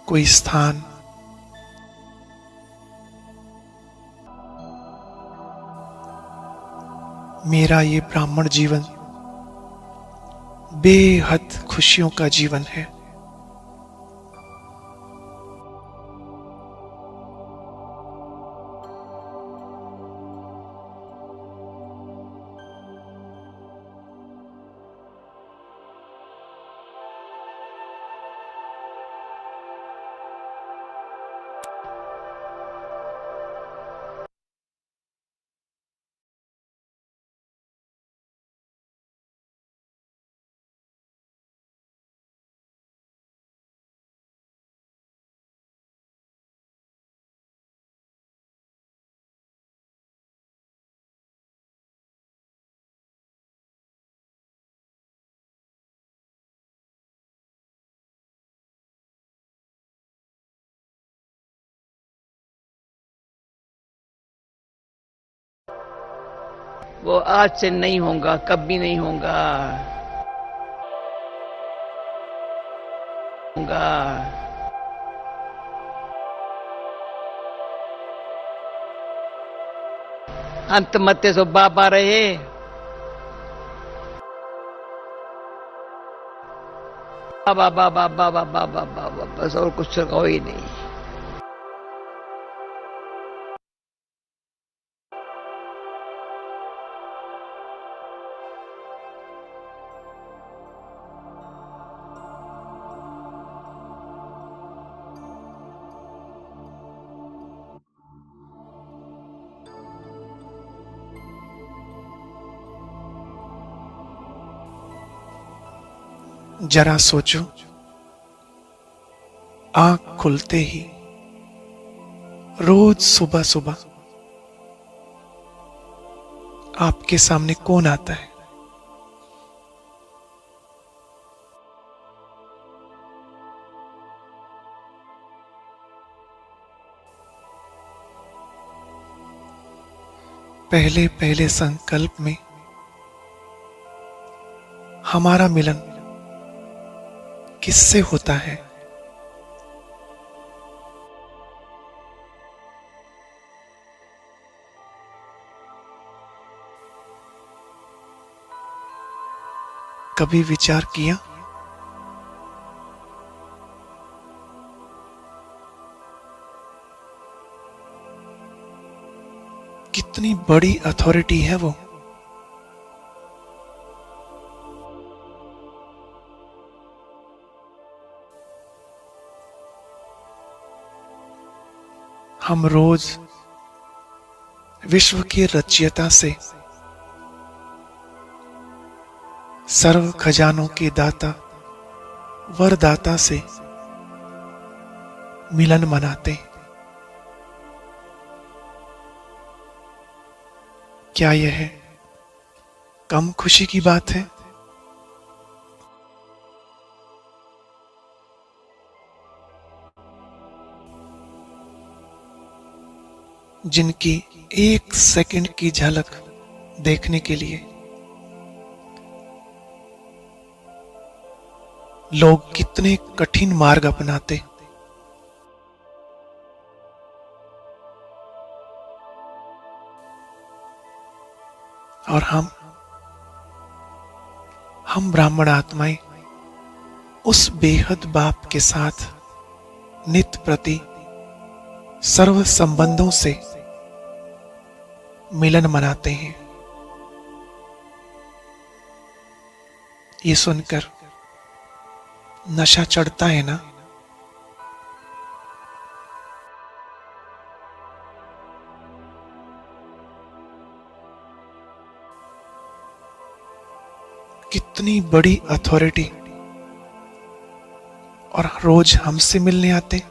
कोई स्थान, मेरा ये ब्राह्मण जीवन बेहद खुशियों का जीवन है। वो आज से नहीं होगा, कभी नहीं होगा। होगा। अंत मत्ते सो बाबा रहे। बाबा बाबा बाबा बाबा बाबा, बस और कुछ हो ही नहीं। जरा सोचो, आंख खुलते ही रोज सुबह सुबह आपके सामने कौन आता है? पहले पहले संकल्प में हमारा मिलन किससे होता है? कभी विचार किया कितनी बड़ी अथॉरिटी है वो? हम रोज विश्व की रचयिता से, सर्व खजानों के दाता वरदाता से मिलन मनाते। क्या यह कम खुशी की बात है? जिनकी एक सेकंड की झलक देखने के लिए लोग कितने कठिन मार्ग अपनाते। और हम ब्राह्मण आत्माएं उस बेहद बाप के साथ नित प्रति सर्व संबंधों से मिलन मनाते हैं। ये सुनकर नशा चढ़ता है ना? कितनी बड़ी अथॉरिटी, और रोज हमसे मिलने आते।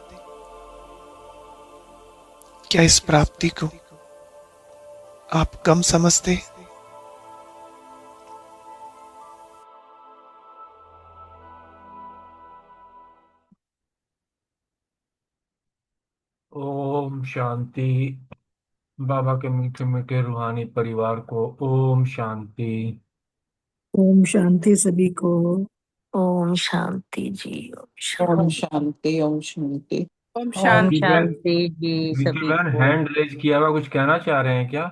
क्या इस प्राप्ति को आप कम समझते? ओम शांति। बाबा के मीठे मीठे रूहानी परिवार को ओम शांति। ओम शांति सभी को। ओम ओम शांति जी, ओम शांति। ओम शांति, ओम शांति। ओम ओम प्रीति शांति। बहन, शांति जी प्रीति सभी बहन को। हैंड रेज किया हुआ, कुछ कहना चाह रहे हैं क्या?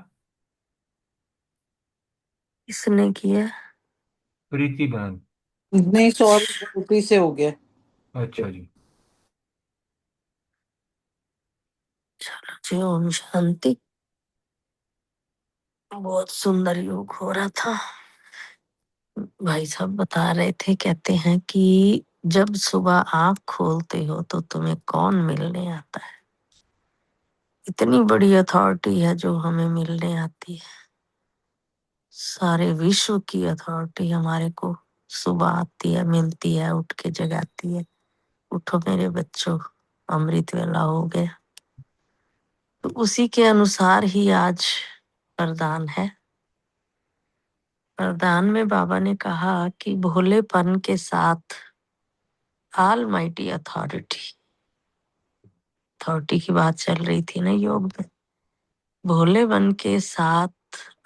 किसने किया? प्रीति बहन। नहीं, सॉरी, गलती से हो गया। अच्छा जी। चलो जी, ओम शांति। बहुत सुंदर योग हो रहा था। भाई साहब बता रहे थे, कहते हैं कि जब सुबह आँख खोलते हो तो तुम्हें कौन मिलने आता है। इतनी बड़ी अथॉरिटी है जो हमें मिलने आती है। सारे विश्व की अथॉरिटी हमारे को सुबह आती है, मिलती है, उठ के जगाती है। उठो मेरे बच्चों, अमृत वेला हो गया। तो उसी के अनुसार ही आज वरदान है। वरदान में बाबा ने कहा कि भोलेपन के साथ ऑल माइटी अथॉरिटी की बात चल रही थी ना योग में। भोलेपन के साथ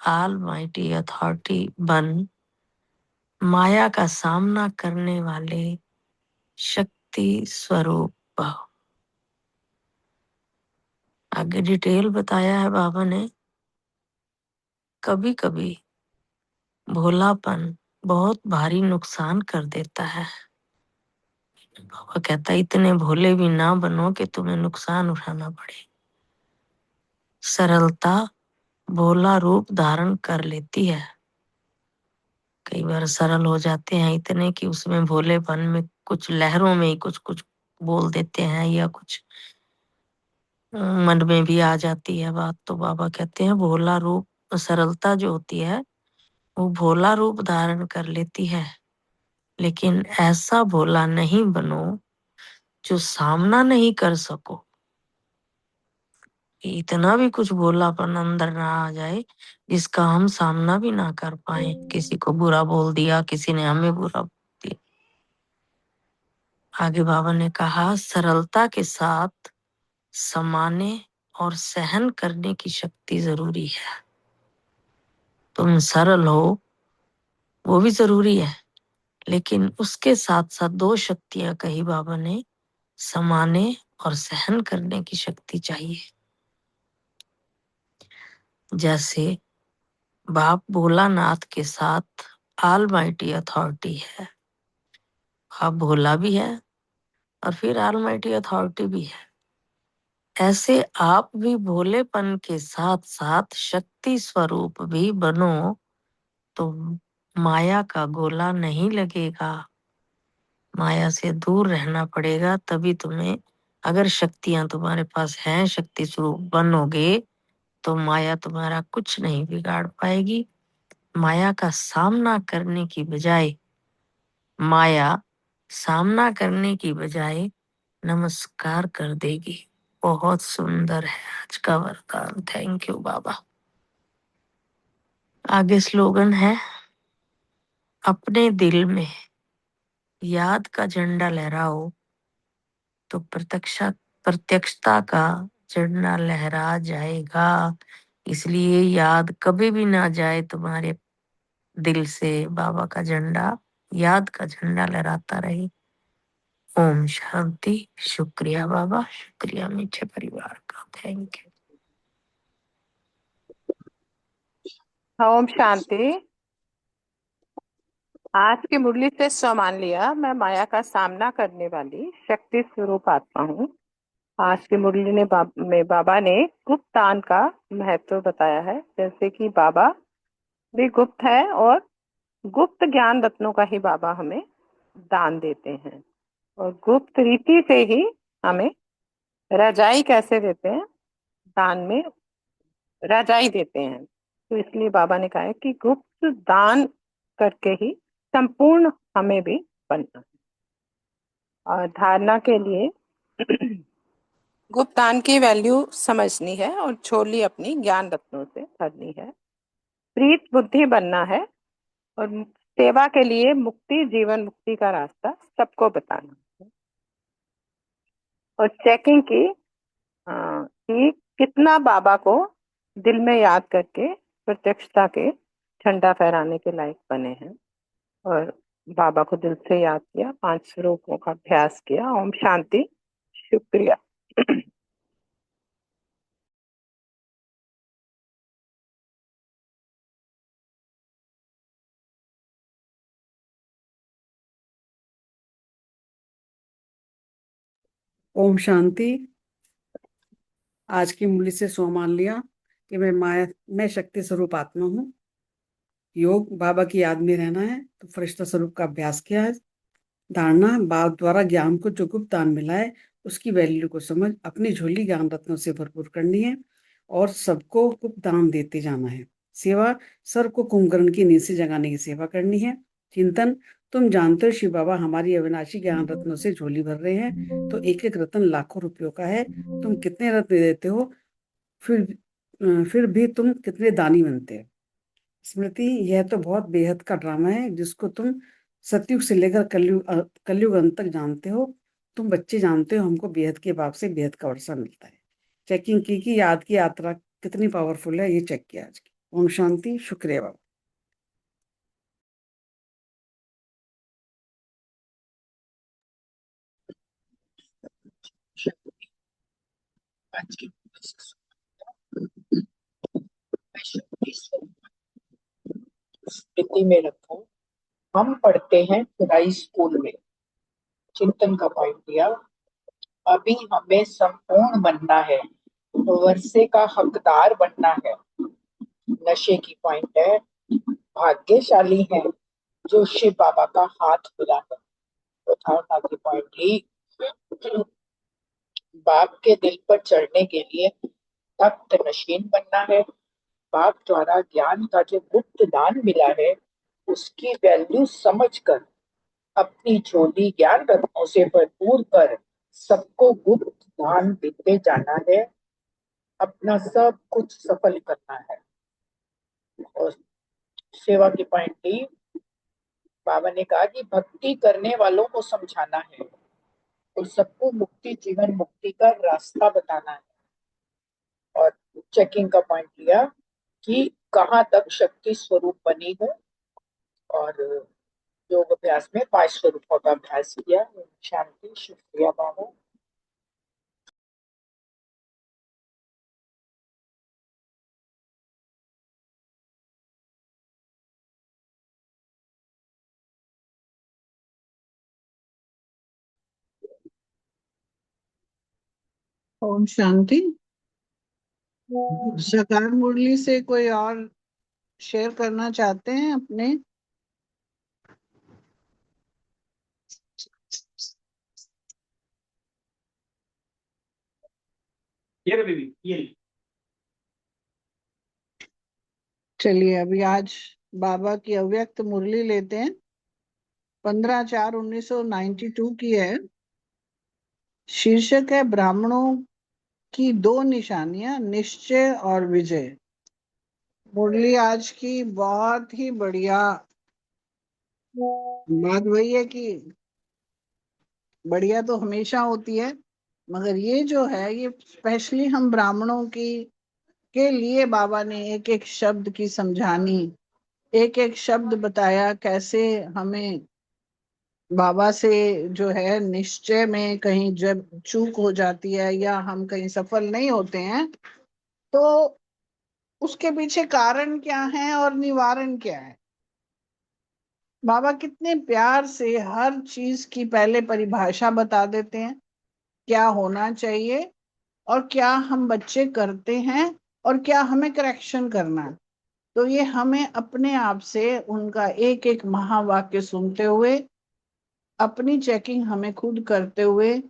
ऑल माइटी अथॉरिटी बन माया का सामना करने वाले शक्ति स्वरूप भव। आगे डिटेल बताया है बाबा ने। कभी कभी भोलापन बहुत भारी नुकसान कर देता है। बाबा कहता है इतने भोले भी ना बनो कि तुम्हें नुकसान उठाना पड़े। सरलता भोला रूप धारण कर लेती है। कई बार सरल हो जाते हैं इतने कि उसमें भोलेपन में कुछ लहरों में ही कुछ कुछ बोल देते हैं, या कुछ मन में भी आ जाती है बात। तो बाबा कहते हैं भोला रूप, सरलता जो होती है वो भोला रूप धारण कर लेती है। लेकिन ऐसा भोला नहीं बनो जो सामना नहीं कर सको। इतना भी कुछ भोलापन अंदर ना आ जाए जिसका हम सामना भी ना कर पाए। किसी को बुरा बोल दिया, किसी ने हमें बुरा बोल दिया। आगे बाबा ने कहा सरलता के साथ समाने और सहन करने की शक्ति जरूरी है। तुम सरल हो वो भी जरूरी है, लेकिन उसके साथ साथ दो शक्तियां कही बाबा ने, समाने और सहन करने की शक्ति चाहिए। जैसे बाप भोलानाथ के साथ ऑल माइटी अथॉरिटी है, बाप भोला भी है और फिर ऑल माइटी अथॉरिटी भी है। ऐसे आप भी भोलेपन के साथ साथ शक्ति स्वरूप भी बनो तो माया का गोला नहीं लगेगा। माया से दूर रहना पड़ेगा, तभी तुम्हें, अगर शक्तियां तुम्हारे पास हैं, शक्ति स्वरूप बनोगे तो माया तुम्हारा कुछ नहीं बिगाड़ पाएगी। माया का सामना करने की बजाय, माया सामना करने की बजाय नमस्कार कर देगी। बहुत सुंदर है आज का वरदान। थैंक यू बाबा। आगे स्लोगन है, अपने दिल में याद का झंडा लहराओ तो प्रत्यक्षता का झंडा लहरा जाएगा। इसलिए याद कभी भी ना जाए तुम्हारे दिल से। बाबा का झंडा, याद का झंडा लहराता रहे। ओम शांति। शुक्रिया बाबा, शुक्रिया मीठे परिवार का। Thank you. ओम शांति। आज की मुरली से सम्मान लिया, मैं माया का सामना करने वाली शक्ति स्वरूप आत्मा हूँ। आज की मुरली में बाबा ने गुप्त दान का महत्व बताया है। जैसे कि बाबा भी गुप्त है और गुप्त ज्ञान रत्नों का ही बाबा हमें दान देते हैं। और गुप्त रीति से ही हमें रजाई कैसे देते हैं, दान में रजाई देते हैं। तो इसलिए बाबा ने कहा है कि गुप्त दान करके ही संपूर्ण हमें भी बनना है। और धारणा के लिए गुप्त दान की वैल्यू समझनी है और छोली अपनी ज्ञान रत्नों से भरनी है। प्रीत बुद्धि बनना है और सेवा के लिए मुक्ति, जीवन मुक्ति का रास्ता सबको बताना है। और चेकिंग की कि कितना बाबा को दिल में याद करके प्रत्यक्षता के झंडा फहराने के लायक बने हैं। और बाबा को दिल से याद किया, 5 स्वरूपों का अभ्यास किया। ओम शांति। शुक्रिया। ओम शांति। आज की मुरली से सो मान लिया कि मैं शक्ति स्वरूप आत्मा हूँ। योग बाबा की याद में रहना है तो फरिश्ता स्वरूप का अभ्यास किया है। धारणा बाप द्वारा ज्ञान को जो गुप्त दान मिला है उसकी वैल्यू को समझ अपनी झोली ज्ञान रत्नों से भरपूर करनी है और सबको गुप्त दान देते जाना है। सेवा सर को कुंभकर्ण की नींद से जगाने की सेवा करनी है। चिंतन तुम जानते हो शिव बाबा हमारी अविनाशी ज्ञान रत्नों से झोली भर रहे हैं, तो एक एक रत्न लाखों रुपयों का है। तुम कितने रत्न देते हो, फिर भी तुम कितने दानी बनते हो। स्मृति यह तो बहुत बेहद का ड्रामा है जिसको तुम सतयुग से लेकर कलयुग अंत तक जानते हो। तुम बच्चे जानते हो हमको बेहद के बाप से बेहद का वर्षा मिलता है। चेकिंग की कि याद की यात्रा कितनी पावरफुल है, ये चेक किया आज की। ओम शांति। शुक्रिया बाबा। आज की स्मृति में रखो। हम पढ़ते हैं खुदाई स्कूल में। चिंतन का पॉइंट दिया, अभी हमें संपूर्ण बनना है, वर्षे का हकदार बनना है। नशे की पॉइंट है, भाग्यशाली है जो शिव बाबा का हाथ खुला है। प्रधारणा की पॉइंट ली, बाप के दिल पर चढ़ने के लिए तख्त नशीन बनना है। बाप द्वारा ज्ञान का जो गुप्त दान मिला है उसकी वैल्यू समझकर अपनी झोली ज्ञान रत्नों से भरपूर कर सबको गुप्त दान देते जाना है। अपना सब कुछ सफल करना है। और सेवा की पॉइंट ली, बाबा ने कहा कि भक्ति करने वालों को समझाना है और सबको मुक्ति जीवन मुक्ति का रास्ता बताना है। और चेकिंग का पॉइंट लिया कि कहाँ तक शक्ति स्वरूप बनी हो और योग अभ्यास में 5 स्वरूपों का अभ्यास किया। शांति। शुक्रिया बाबा। ओम शांति। सरकार मुरली से कोई और शेयर करना चाहते हैं अपने? ये बेबी ये चलिए अभी आज बाबा की अव्यक्त मुरली लेते हैं। 15/4/1992 की है। शीर्षक है ब्राह्मणों की 2 निशानियां, निश्चय और विजय। मुरली आज की बहुत ही बढ़िया बात वही है कि बढ़िया तो हमेशा होती है, मगर ये जो है ये स्पेशली हम ब्राह्मणों की के लिए बाबा ने एक एक शब्द की समझानी, एक एक शब्द बताया कैसे हमें बाबा से जो है निश्चय में कहीं जब चूक हो जाती है या हम कहीं सफल नहीं होते हैं तो उसके पीछे कारण क्या है और निवारण क्या है। बाबा कितने प्यार से हर चीज की पहले परिभाषा बता देते हैं, क्या होना चाहिए और क्या हम बच्चे करते हैं और क्या हमें करेक्शन करना है। तो ये हमें अपने आप से उनका एक एक महावाक्य सुनते हुए अपनी चेकिंग हमें खुद करते हुए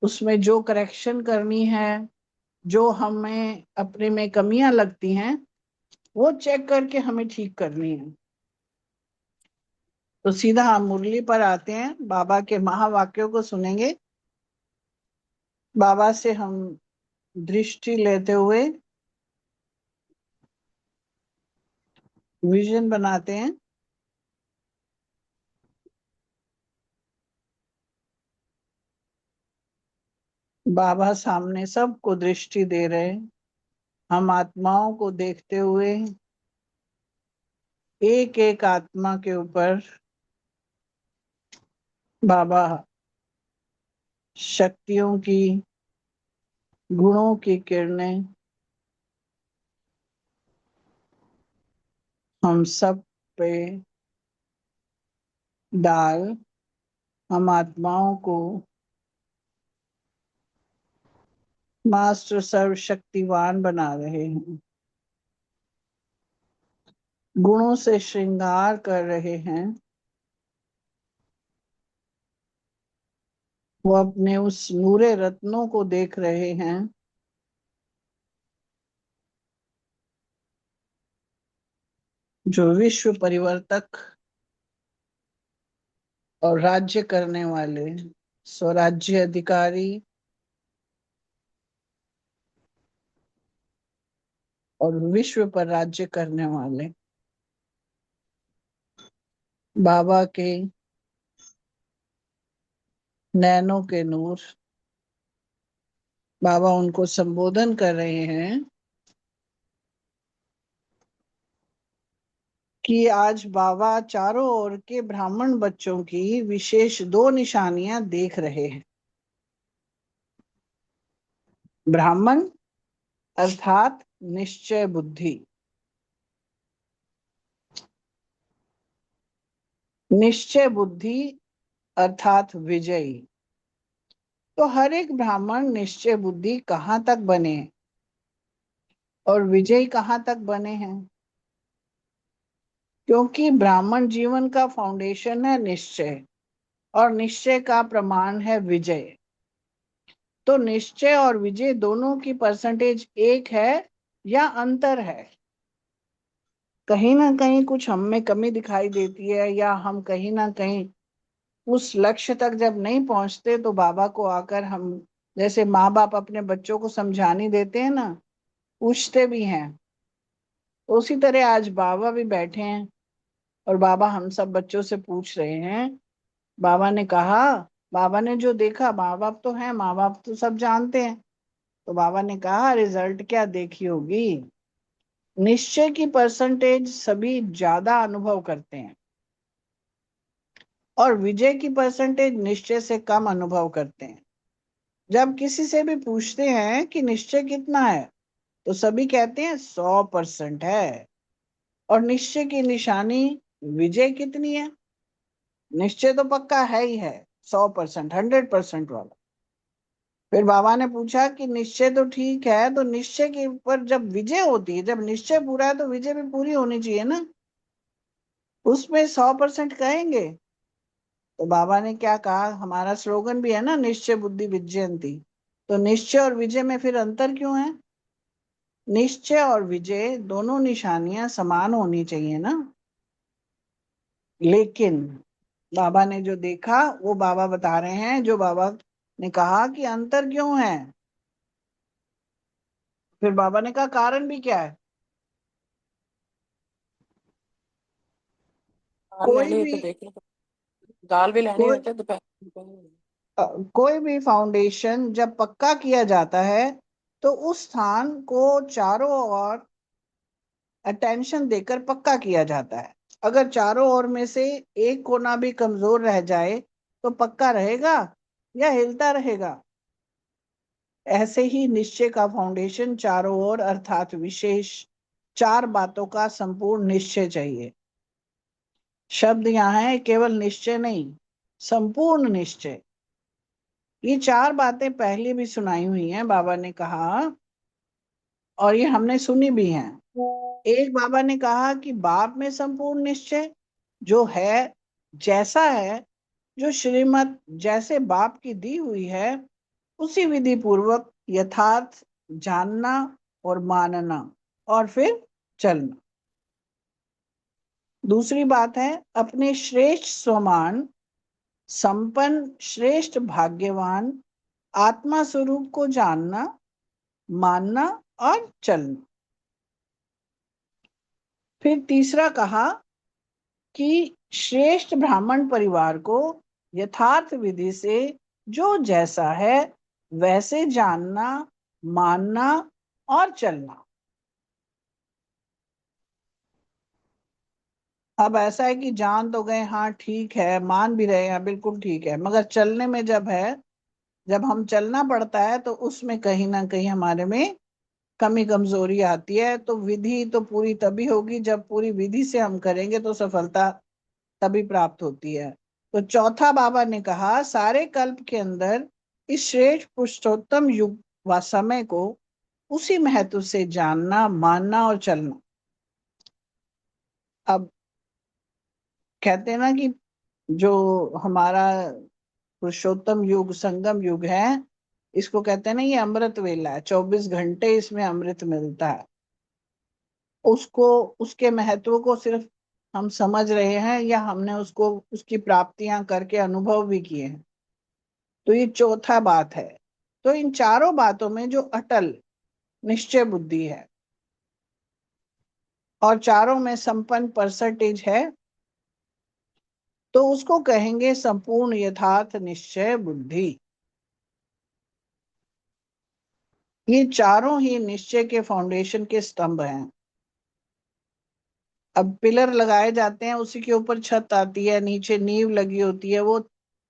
उसमें जो करेक्शन करनी है, जो हमें अपने में कमियां लगती हैं वो चेक करके हमें ठीक करनी है। तो सीधा हम मुरली पर आते हैं, बाबा के महावाक्यों को सुनेंगे। बाबा से हम दृष्टि लेते हुए विजन बनाते हैं। बाबा सामने सबको दृष्टि दे रहे हैं। हम आत्माओं को देखते हुए एक एक आत्मा के ऊपर बाबा शक्तियों की, गुणों की किरणें हम सब पे डाल हम आत्माओं को मास्टर सर्वशक्तिवान बना रहे हैं, गुणों से श्रृंगार कर रहे हैं। वो अपने उस नूरे रत्नों को देख रहे हैं जो विश्व परिवर्तक और राज्य करने वाले स्वराज्य अधिकारी और विश्व पर राज्य करने वाले बाबा के नैनों के नूर। बाबा उनको संबोधन कर रहे हैं कि आज बाबा चारों ओर के ब्राह्मण बच्चों की विशेष दो निशानियां देख रहे हैं। ब्राह्मण अर्थात निश्चय बुद्धि, निश्चय बुद्धि अर्थात विजयी। तो हर एक ब्राह्मण निश्चय बुद्धि कहाँ तक बने और विजयी कहाँ तक बने हैं? क्योंकि ब्राह्मण जीवन का फाउंडेशन है निश्चय, और निश्चय का प्रमाण है विजय। तो निश्चय और विजय दोनों की परसेंटेज एक है या अंतर है? कहीं ना कहीं कुछ हम में कमी दिखाई देती है, या हम कहीं ना कहीं उस लक्ष्य तक जब नहीं पहुंचते तो बाबा को आकर हम, जैसे माँ बाप अपने बच्चों को समझाने देते हैं ना, पूछते भी हैं, उसी तरह आज बाबा भी बैठे हैं और बाबा हम सब बच्चों से पूछ रहे हैं। बाबा ने कहा, बाबा ने जो देखा, माँ बाप तो हैं, माँ बाप तो सब जानते हैं, तो बाबा ने कहा रिजल्ट क्या देखी होगी। निश्चय की परसेंटेज सभी ज्यादा अनुभव करते हैं और विजय की परसेंटेज निश्चय से कम अनुभव करते हैं। जब किसी से भी पूछते हैं कि निश्चय कितना है, तो सभी कहते हैं 100% है। और निश्चय की निशानी विजय कितनी है? निश्चय तो पक्का है ही है, 100%, 100% वाला। फिर बाबा ने पूछा कि निश्चय तो ठीक है, तो निश्चय के ऊपर जब विजय होती है, जब निश्चय पूरा है तो विजय भी पूरी होनी चाहिए ना, उसमें 100% कहेंगे? तो बाबा ने क्या कहा, हमारा स्लोगन भी है ना, निश्चय बुद्धि विजयंती। तो निश्चय और विजय में फिर अंतर क्यों है? निश्चय और विजय दोनों निशानियां समान होनी चाहिए ना। लेकिन बाबा ने जो देखा वो बाबा बता रहे हैं। जो बाबा ने कहा कि अंतर क्यों है, फिर बाबा ने कहा कारण भी क्या है। दाल कोई लेनी है भी तो देख लो, दाल भी लेनी कोई होती है दोपहर में। कोई भी फाउंडेशन जब पक्का किया जाता है तो उस स्थान को चारों ओर अटेंशन देकर पक्का किया जाता है। अगर चारों ओर में से एक कोना भी कमजोर रह जाए तो पक्का रहेगा या हिलता रहेगा? ऐसे ही निश्चय का फाउंडेशन चारों ओर अर्थात विशेष चार बातों का संपूर्ण निश्चय चाहिए। शब्द यहाँ है केवल निश्चय नहीं, संपूर्ण निश्चय। ये चार बातें पहले भी सुनाई हुई हैं, बाबा ने कहा, और ये हमने सुनी भी हैं। एक बाबा ने कहा कि बाप में संपूर्ण निश्चय जो है, जैसा है, जो श्रीमत जैसे बाप की दी हुई है, उसी विधि पूर्वक यथार्थ जानना और मानना और फिर चलना। दूसरी बात है अपने श्रेष्ठ स्वमान संपन्न श्रेष्ठ भाग्यवान आत्मा स्वरूप को जानना, मानना और चलना। फिर तीसरा कहा कि श्रेष्ठ ब्राह्मण परिवार को यथार्थ विधि से जो जैसा है वैसे जानना, मानना और चलना। अब ऐसा है कि जान तो गए, हाँ ठीक है, मान भी रहे हैं, बिल्कुल ठीक है, मगर चलने में जब हम चलना पड़ता है तो उसमें कहीं ना कहीं हमारे में कमी कमजोरी आती है। तो विधि तो पूरी तभी होगी जब पूरी विधि से हम करेंगे, तो सफलता तभी प्राप्त होती है। तो चौथा बाबा ने कहा, सारे कल्प के अंदर इस श्रेष्ठ पुरुषोत्तम युग व समय को उसी महत्व से जानना, मानना और चलना। अब कहते हैं ना कि जो हमारा पुरुषोत्तम युग, संगम युग है, इसको कहते हैं ना, ये अमृत वेला है, 24 घंटे इसमें अमृत मिलता है। उसको, उसके महत्व को सिर्फ हम समझ रहे हैं या हमने उसको, उसकी प्राप्तियां करके अनुभव भी किए हैं। तो ये चौथा बात है। तो इन चारों बातों में जो अटल निश्चय बुद्धि है और चारों में संपन्न परसेंटेज है, तो उसको कहेंगे संपूर्ण यथार्थ निश्चय बुद्धि। ये चारों ही निश्चय के फाउंडेशन के स्तंभ हैं। अब पिलर लगाए जाते हैं, उसी के ऊपर छत आती है, नीचे नींव लगी होती है, वो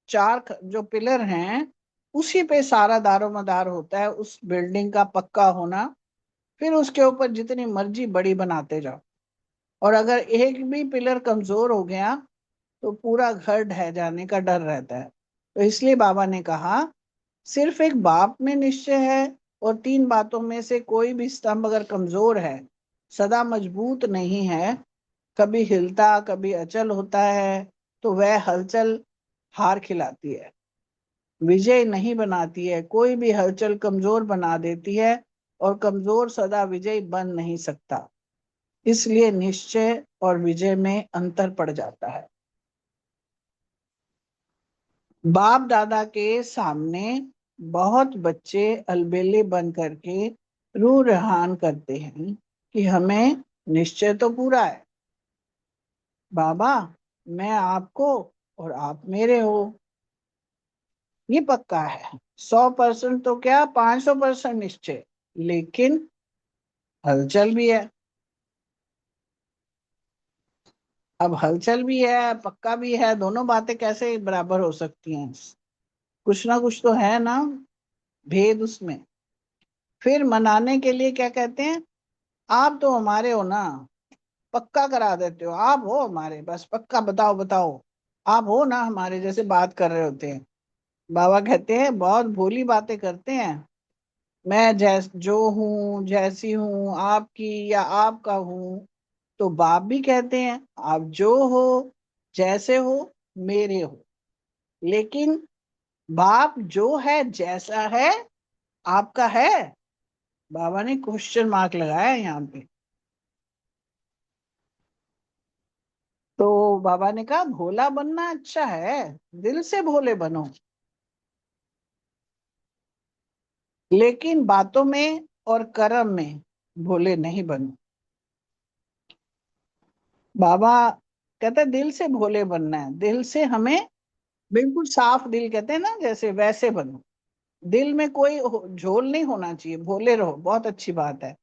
चार जो पिलर हैं उसी पे सारा दारोमदार होता है उस बिल्डिंग का पक्का होना। फिर उसके ऊपर जितनी मर्जी बड़ी बनाते जाओ, और अगर एक भी पिलर कमजोर हो गया तो पूरा घर ढह जाने का डर रहता है। तो इसलिए बाबा ने कहा, सिर्फ एक बाप में निश्चय है और तीन बातों में से कोई भी स्तंभ अगर कमजोर है, सदा मजबूत नहीं है, कभी हिलता कभी अचल होता है, तो वह हलचल हार खिलाती है, विजय नहीं बनाती है। कोई भी हलचल कमजोर बना देती है और कमजोर सदा विजयी बन नहीं सकता। इसलिए निश्चय और विजय में अंतर पड़ जाता है। बाप दादा के सामने बहुत बच्चे अलबेले बन करके रू रहान करते हैं कि हमें निश्चय तो पूरा है, बाबा मैं आपको और आप मेरे हो, ये पक्का है। 100% तो क्या, 500% निश्चय, लेकिन हलचल भी है। अब हलचल भी है, पक्का भी है, दोनों बातें कैसे बराबर हो सकती हैं? कुछ ना कुछ तो है ना भेद उसमें। फिर मनाने के लिए क्या कहते हैं, आप तो हमारे हो ना, पक्का करा देते हो, आप हो हमारे, बस पक्का बताओ बताओ, आप हो ना हमारे, जैसे बात कर रहे होते हैं। बाबा कहते हैं बहुत भोली बातें करते हैं। मैं जो हूँ, जैसी हूँ, आपकी या आपका हूँ। तो बाप भी कहते हैं आप जो हो, जैसे हो, मेरे हो। लेकिन बाप जो है, जैसा है, आपका है? बाबा ने क्वेश्चन मार्क लगाया है यहाँ पे। तो बाबा ने कहा, भोला बनना अच्छा है, दिल से भोले बनो, लेकिन बातों में और कर्म में भोले नहीं बनो। बाबा कहते हैं दिल से भोले बनना है, दिल से हमें बिल्कुल साफ दिल, कहते हैं ना जैसे, वैसे बनो। दिल में कोई झोल नहीं होना चाहिए, भोले रहो, बहुत अच्छी बात है।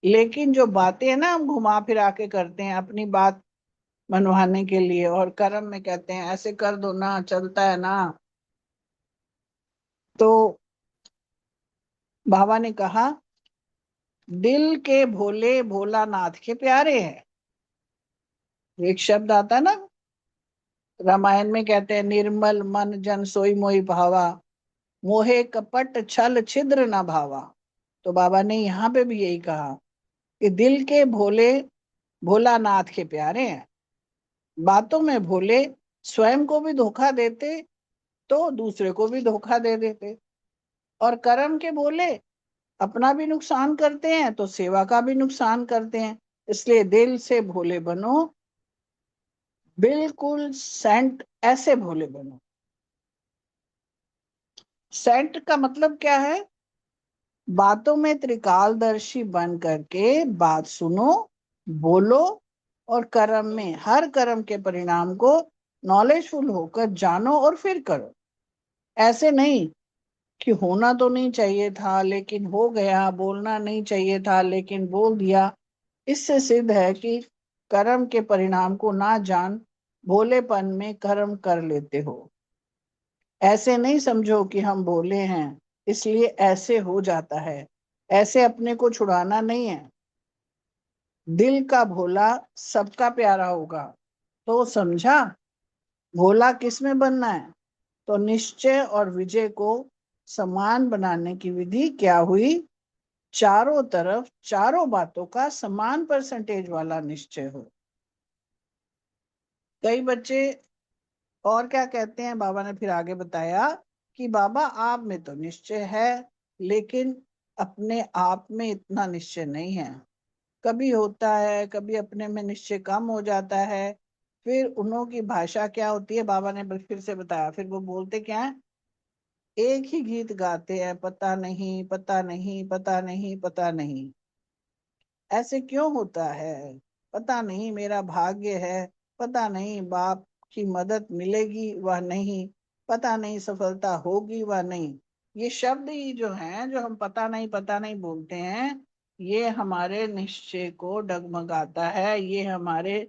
लेकिन जो बातें हैं ना, हम घुमा फिरा के करते हैं अपनी बात मनवाने के लिए, और कर्म में कहते हैं ऐसे कर दो ना, चलता है ना। तो बाबा ने कहा, दिल के भोले भोलानाथ के प्यारे हैं। एक शब्द आता है ना रामायण में, कहते हैं निर्मल मन जन सोई मोहि भावा, मोहे कपट छल छिद्र न भावा। तो बाबा ने यहाँ पे भी यही कहा कि दिल के भोले भोलानाथ के प्यारे हैं। बातों में भोले, स्वयं को भी धोखा देते तो दूसरे को भी धोखा दे देते, और कर्म के भोले अपना भी नुकसान करते हैं तो सेवा का भी नुकसान करते हैं। इसलिए दिल से भोले बनो, बिल्कुल सेंट ऐसे भोले बनो। सेंट का मतलब क्या है? बातों में त्रिकालदर्शी बन करके बात सुनो, बोलो, और कर्म में हर कर्म के परिणाम को नॉलेजफुल होकर जानो और फिर करो। ऐसे नहीं कि होना तो नहीं चाहिए था लेकिन हो गया, बोलना नहीं चाहिए था लेकिन बोल दिया। इससे सिद्ध है कि कर्म के परिणाम को ना जान भोलेपन में कर्म कर लेते हो। ऐसे नहीं समझो कि हम भोले हैं इसलिए ऐसे हो जाता है, ऐसे अपने को छुड़ाना नहीं है। दिल का भोला सबका प्यारा होगा। तो समझा भोला किस में बनना है? तो निश्चय और विजय को समान बनाने की विधि क्या हुई? चारों तरफ चारों बातों का समान परसेंटेज वाला निश्चय हो। कई बच्चे और क्या कहते हैं, बाबा ने फिर आगे बताया कि बाबा आप में तो निश्चय है लेकिन अपने आप में इतना निश्चय नहीं है। कभी होता है, कभी अपने में निश्चय कम हो जाता है। फिर उन्हों की भाषा क्या होती है, बाबा ने फिर से बताया। फिर वो बोलते क्या है? एक ही गीत गाते हैं, पता नहीं पता नहीं पता नहीं पता नहीं। ऐसे क्यों होता है? पता नहीं मेरा भाग्य है, पता नहीं बाप की मदद मिलेगी व नहीं, पता नहीं सफलता होगी व नहीं। ये शब्द ही जो हैं, जो हम पता नहीं बोलते हैं, ये हमारे निश्चय को डगमगाता है। ये हमारे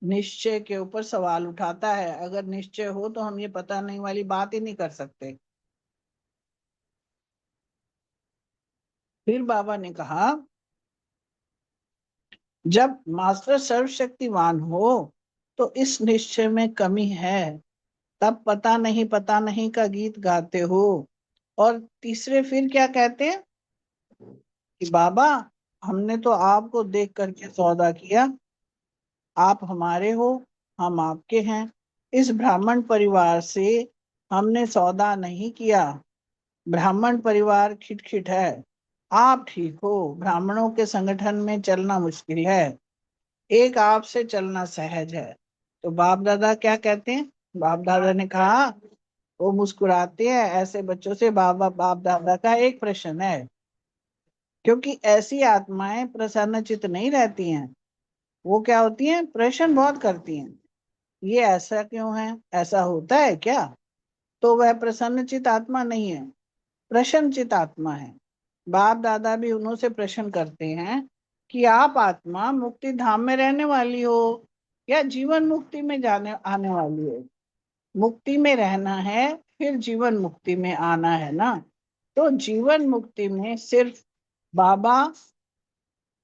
निश्चय के ऊपर सवाल उठाता है। अगर निश्चय हो तो हम ये पता नहीं वाली बात ही नहीं कर सकते। फिर बाबा ने कहा जब मास्टर सर्वशक्तिवान हो तो इस निश्चय में कमी है, तब पता नहीं का गीत गाते हो। और तीसरे फिर क्या कहते हैं कि बाबा हमने तो आपको देख करके सौदा किया, आप हमारे हो, हम आपके हैं। इस ब्राह्मण परिवार से हमने सौदा नहीं किया। ब्राह्मण परिवार खिटखिट है, आप ठीक हो। ब्राह्मणों के संगठन में चलना मुश्किल है, एक आपसे चलना सहज है। तो बाप दादा क्या कहते हैं? बाप दादा ने कहा, वो मुस्कुराते हैं ऐसे बच्चों से। बाप दादा का एक प्रश्न है, क्योंकि ऐसी आत्माएं प्रसन्नचित नहीं रहती हैं। वो क्या होती हैं? प्रश्न बहुत करती हैं। ये ऐसा क्यों है, ऐसा होता है क्या? तो वह प्रसन्नचित आत्मा नहीं है, प्रश्नचित आत्मा है। बाप दादा भी उन्हों से प्रश्न करते हैं कि आप आत्मा मुक्ति धाम में रहने वाली हो या जीवन मुक्ति में जाने आने वाली हो? मुक्ति में रहना है फिर जीवन मुक्ति में आना है ना। तो जीवन मुक्ति में सिर्फ बाबा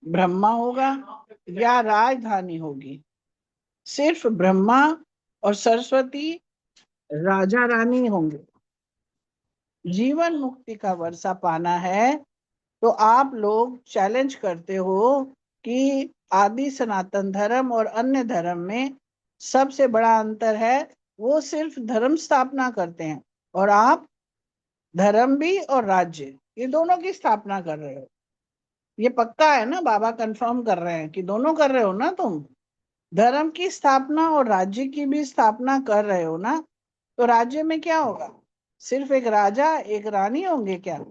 ब्रह्मा होगा या राजधानी होगी? सिर्फ ब्रह्मा और सरस्वती राजा रानी होंगे। जीवन मुक्ति का वर्षा पाना है तो आप लोग चैलेंज करते हो कि आदि सनातन धर्म और अन्य धर्म में सबसे बड़ा अंतर है, वो सिर्फ धर्म स्थापना करते हैं और आप धर्म भी और राज्य, ये दोनों की स्थापना कर रहे हो। ये पक्का है ना? बाबा कंफर्म कर रहे हैं कि दोनों कर रहे हो ना तुम। धर्म की स्थापना और राज्य की भी स्थापना कर रहे हो ना। तो राज्य में क्या होगा? सिर्फ एक राजा एक रानी होंगे क्या?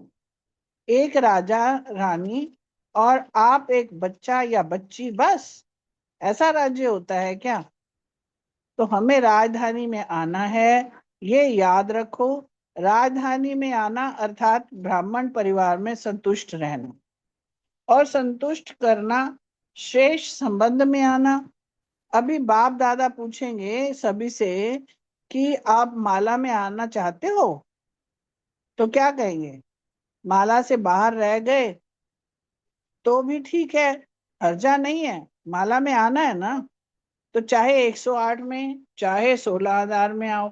एक राजा रानी और आप एक बच्चा या बच्ची, बस ऐसा राज्य होता है क्या? तो हमें राजधानी में आना है, ये याद रखो। राजधानी में आना अर्थात ब्राह्मण परिवार में संतुष्ट रहना और संतुष्ट करना, शेष संबंध में आना। अभी बाप दादा पूछेंगे सभी से कि आप माला में आना चाहते हो, तो क्या कहेंगे? माला से बाहर रह गए तो भी ठीक है, हर्जा नहीं है, माला में आना है ना। तो चाहे 108 में चाहे 16,000 में आओ,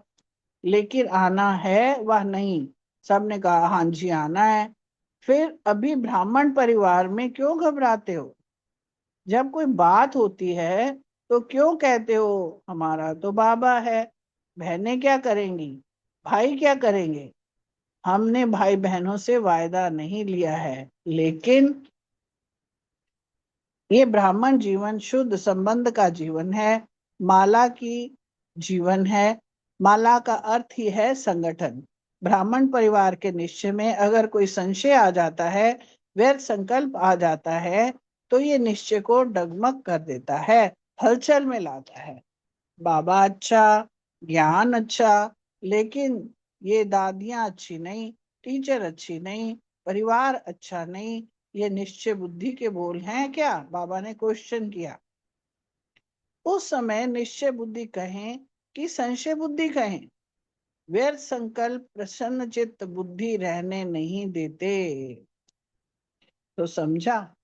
लेकिन आना है वह नहीं। सबने कहा हाँ जी आना है। फिर अभी ब्राह्मण परिवार में क्यों घबराते हो? जब कोई बात होती है तो क्यों कहते हो हमारा तो बाबा है, बहनें क्या करेंगी, भाई क्या करेंगे? हमने भाई बहनों से वायदा नहीं लिया है, लेकिन ये ब्राह्मण जीवन शुद्ध संबंध का जीवन है, माला की जीवन है। माला का अर्थ ही है संगठन। ब्राह्मण परिवार के निश्चय में अगर कोई संशय आ जाता है, व्यर्थ संकल्प आ जाता है, तो ये निश्चय को डगमग कर देता है, हलचल में लाता है। बाबा अच्छा, ज्ञान अच्छा, लेकिन ये दादियां अच्छी नहीं, टीचर अच्छी नहीं, परिवार अच्छा नहीं, ये निश्चय बुद्धि के बोल हैं क्या? बाबा ने क्वेश्चन किया। उस समय निश्चय बुद्धि कहें कि संशय बुद्धि कहें, व्यर्थ संकल्प प्रसन्न चित्त बुद्धि रहने नहीं देते। तो समझा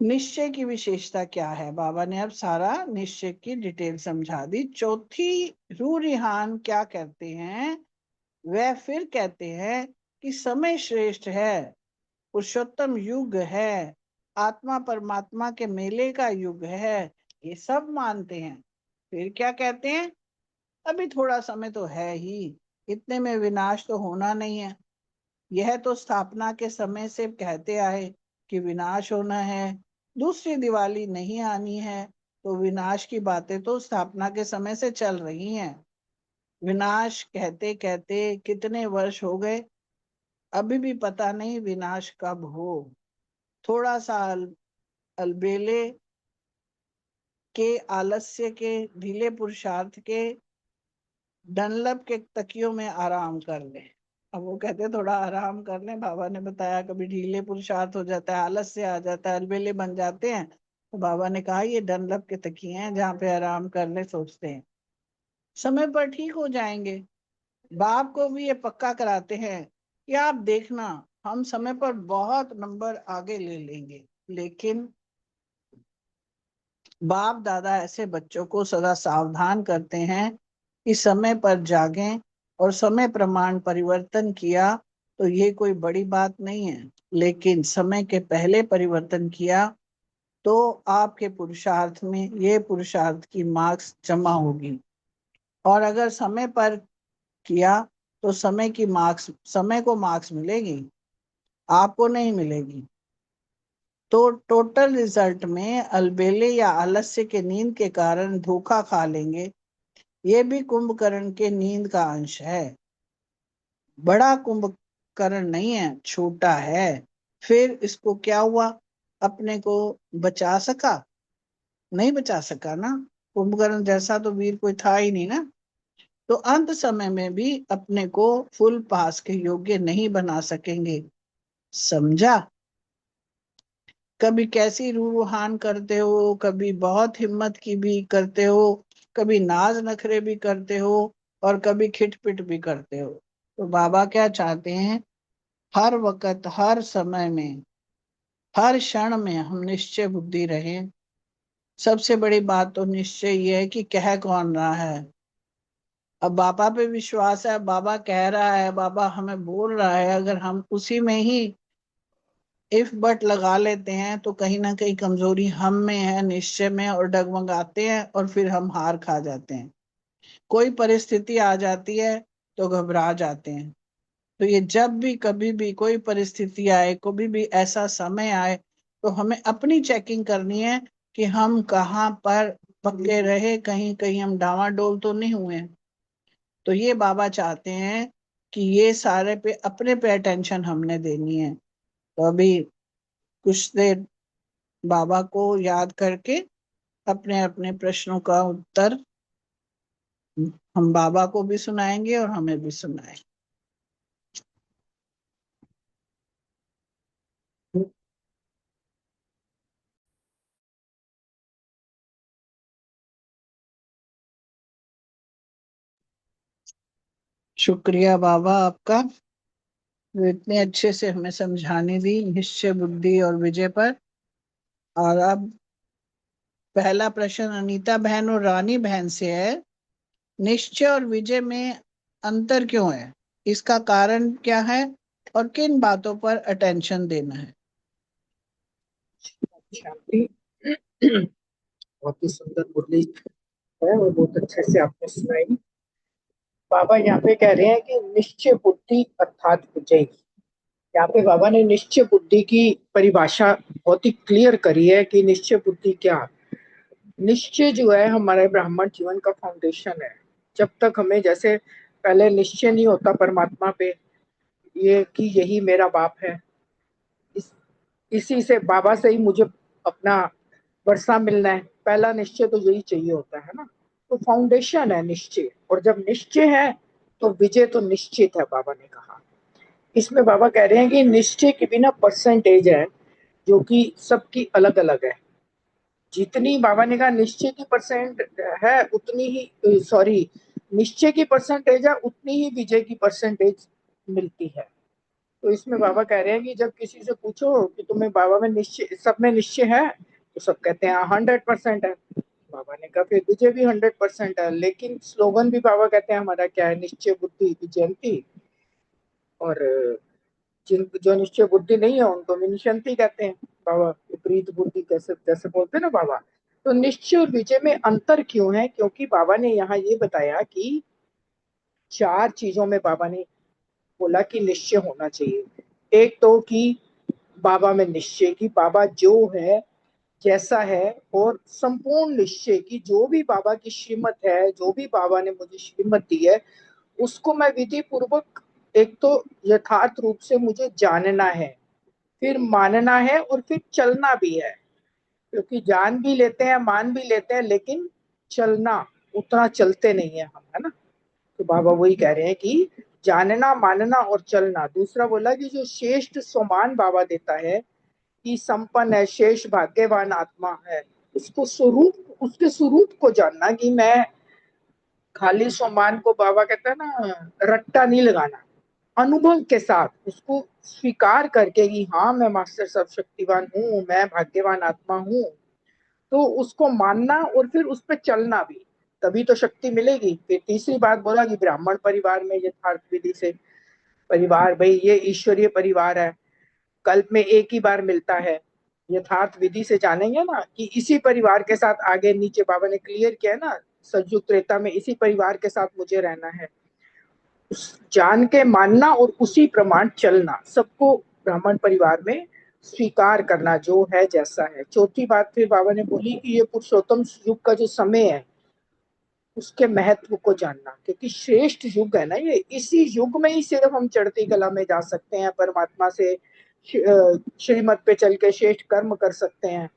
निश्चय की विशेषता क्या है। बाबा ने अब सारा निश्चय की डिटेल समझा दी। चौथी रूरिहान क्या कहते हैं, वह फिर कहते हैं कि समय श्रेष्ठ है, पुरुषोत्तम युग है, आत्मा परमात्मा के मेले का युग है, ये सब मानते हैं। फिर क्या कहते हैं, अभी थोड़ा समय तो है ही, इतने में विनाश तो होना नहीं है। यह तो स्थापना के समय से कहते आए कि विनाश होना है, दूसरी दिवाली नहीं आनी है, तो विनाश की बातें तो स्थापना के समय से चल रही हैं। विनाश कहते कहते कितने वर्ष हो गए, अभी भी पता नहीं विनाश कब हो। थोड़ा सा अलबेले के, आलस्य के, ढीले पुरुषार्थ के, डनलप के तकियों में आराम कर ले। अब वो कहते थोड़ा आराम कर लें, बाबा ने बताया कभी ढीले पुरुषार्थ हो जाता है, आलस्य आ जाता है, अलबेले बन जाते हैं, तो बाबा ने कहा ये डनलप के तकिए हैं जहाँ पे आराम कर ले, सोचते हैं समय पर ठीक हो जाएंगे। बाप को भी ये पक्का कराते हैं कि आप देखना हम समय पर बहुत नंबर आगे ले लेंगे। लेकिन बाप दादा ऐसे बच्चों को सदा सावधान करते हैं कि समय पर जागें, और समय प्रमाण परिवर्तन किया तो ये कोई बड़ी बात नहीं है, लेकिन समय के पहले परिवर्तन किया तो आपके पुरुषार्थ में ये पुरुषार्थ की मार्क्स जमा होगी। और अगर समय पर किया तो समय की मार्क्स, समय को मार्क्स मिलेगी, आपको नहीं मिलेगी। तो टोटल रिजल्ट में अलबेले या आलस्य के नींद के कारण धोखा खा लेंगे। ये भी कुंभकर्ण के नींद का अंश है, बड़ा कुंभकर्ण नहीं है, छोटा है। फिर इसको क्या हुआ, अपने को बचा सका? नहीं बचा सका ना, कुंभकर्ण जैसा तो वीर कोई था ही नहीं ना। तो अंत समय में भी अपने को फुल पास के योग्य नहीं बना सकेंगे। समझा? कभी कैसी रूहान करते हो, कभी बहुत हिम्मत की भी करते हो, कभी नाज नखरे भी करते हो, और कभी खिटपिट भी करते हो। तो बाबा क्या चाहते हैं, हर वक्त, हर समय में, हर क्षण में हम निश्चय बुद्धि रहें। सबसे बड़ी बात तो निश्चय ये है कि कह कौन रहा है। अब बाबा पे विश्वास है, बाबा कह रहा है, बाबा हमें बोल रहा है, अगर हम उसी में ही इफ बट लगा लेते हैं तो कहीं ना कहीं कमजोरी हम में है, निश्चय में, और डगमगाते हैं और फिर हम हार खा जाते हैं। कोई परिस्थिति आ जाती है तो घबरा जाते हैं। तो ये जब भी कभी भी कोई परिस्थिति आए, कभी भी ऐसा समय आए, तो हमें अपनी चेकिंग करनी है कि हम कहाँ पर पक्के रहे, कहीं कहीं हम डावाडोल तो नहीं हुए। तो ये बाबा चाहते हैं कि ये सारे पे अपने पे अटेंशन हमने देनी है। तो अभी कुछ देर बाबा को याद करके अपने अपने प्रश्नों का उत्तर हम बाबा को भी सुनाएंगे और हमें भी सुनाएंगे। शुक्रिया बाबा आपका, जो इतने अच्छे से हमें समझाने दी निश्चय बुद्धि और विजय पर। और अब पहला प्रश्न अनीता बहन और रानी बहन से है, निश्चय और विजय में अंतर क्यों है, इसका कारण क्या है, और किन बातों पर अटेंशन देना है? शांति। बहुत ही सुंदर मुरली है और बहुत अच्छे से आपने सुनाई। बाबा यहाँ पे कह रहे हैं कि निश्चय बुद्धि अर्थात विजय। यहाँ पे बाबा ने निश्चय बुद्धि की परिभाषा बहुत ही क्लियर करी है कि निश्चय बुद्धि क्या। निश्चय जो है हमारे ब्राह्मण जीवन का फाउंडेशन है। जब तक हमें जैसे पहले निश्चय नहीं होता परमात्मा पे, ये कि यही मेरा बाप है, इस इसी से बाबा से ही मुझे अपना वर्षा मिलना है, पहला निश्चय तो यही चाहिए होता है ना। तो फाउंडेशन है निश्चय, और जब निश्चय है तो विजय तो निश्चित है, बाबा ने कहा। इसमें बाबा कह रहे हैं कि निश्चय की भी ना परसेंटेज है जो कि सबकी अलग अलग है। जितनी बाबा ने कहा निश्चय की परसेंट है उतनी ही, सॉरी, निश्चय की परसेंटेज है उतनी ही विजय की परसेंटेज मिलती है। तो इसमें बाबा कह रहे हैं कि जब किसी से पूछो कि तुम्हें बाबा में निश्चय, सब में निश्चय है, तो सब कहते हैं 100% है। बाबा ने कहा फिर विजय भी 100% है। लेकिन स्लोगन भी बाबा कहते हैं हमारा क्या है, निश्चय बुद्धि विजयंती। और जिन जो निश्चय बुद्धि नहीं है उनको विनिशंति कहते हैं बाबा, विपरीत बुद्धि कैसे जैसे बोलते हैं ना बाबा। तो निश्चय और विजय में अंतर क्यों है? क्योंकि बाबा ने यहाँ ये बताया कि 4 चीजों में बाबा ने बोला कि निश्चय होना चाहिए। एक तो कि बाबा में निश्चय की बाबा जो है जैसा है, और संपूर्ण निश्चय की जो भी बाबा की श्रीमत है, जो भी बाबा ने मुझे श्रीमत दी है, उसको मैं विधि पूर्वक एक तो यथार्थ रूप से मुझे जानना है, फिर मानना है, और फिर चलना भी है। क्योंकि जान भी लेते हैं, मान भी लेते हैं, लेकिन चलना उतना चलते नहीं है हम, है ना। तो बाबा वही कह रहे हैं कि जानना, मानना और चलना। दूसरा बोला कि जो श्रेष्ठ सम्मान बाबा देता है कि संपन्न है, शेष भाग्यवान आत्मा है, उसको स्वरूप, उसके स्वरूप को जानना। कि मैं खाली सम्मान को, बाबा कहता है ना, रट्टा नहीं लगाना, अनुभव के साथ उसको स्वीकार करके कि हाँ मैं मास्टर सर्वशक्तिवान हूँ, मैं भाग्यवान आत्मा हूँ, तो उसको मानना और फिर उस पर चलना भी, तभी तो शक्ति मिलेगी। फिर तीसरी बात बोला कि ब्राह्मण परिवार में यथार्थ विधि से परिवार, भाई ये ईश्वरीय परिवार है, कल्प में एक ही बार मिलता है। यथार्थ विधि से जानेंगे ना कि इसी परिवार के साथ आगे, नीचे बाबा ने क्लियर किया है ना, सतयुग त्रेता में इसी परिवार के साथ मुझे रहना है। उस जान के मानना और उसी प्रमाण चलना, सबको ब्राह्मण परिवार में स्वीकार करना जो है जैसा है। चौथी बात फिर बाबा ने बोली कि ये पुरुषोत्तम युग का जो समय है उसके महत्व को जानना, क्योंकि श्रेष्ठ युग है ना ये, इसी युग में ही सिर्फ हम चढ़ती कला में जा सकते हैं, परमात्मा से श्रीमत पे चल के श्रेष्ठ कर्म कर सकते हैं।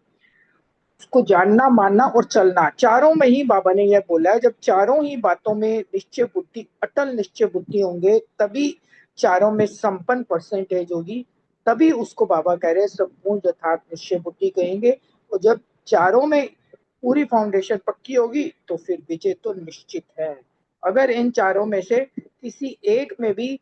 उसको जानना, मानना और चलना, चारों में ही बाबा ने यह बोला है। जब चारों ही बातों में निश्चय बुद्धि, अटल निश्चय बुद्धि होंगे, तभी चारों में संपन्न परसेंटेज होगी, तभी उसको बाबा कह रहे हैं संपूर्ण यथार्थ निश्चय बुद्धि कहेंगे। और जब चारों में पूरी फाउंडेशन पक्की होगी तो फिर विजय तो निश्चित है। अगर इन चारों में से किसी एक में भी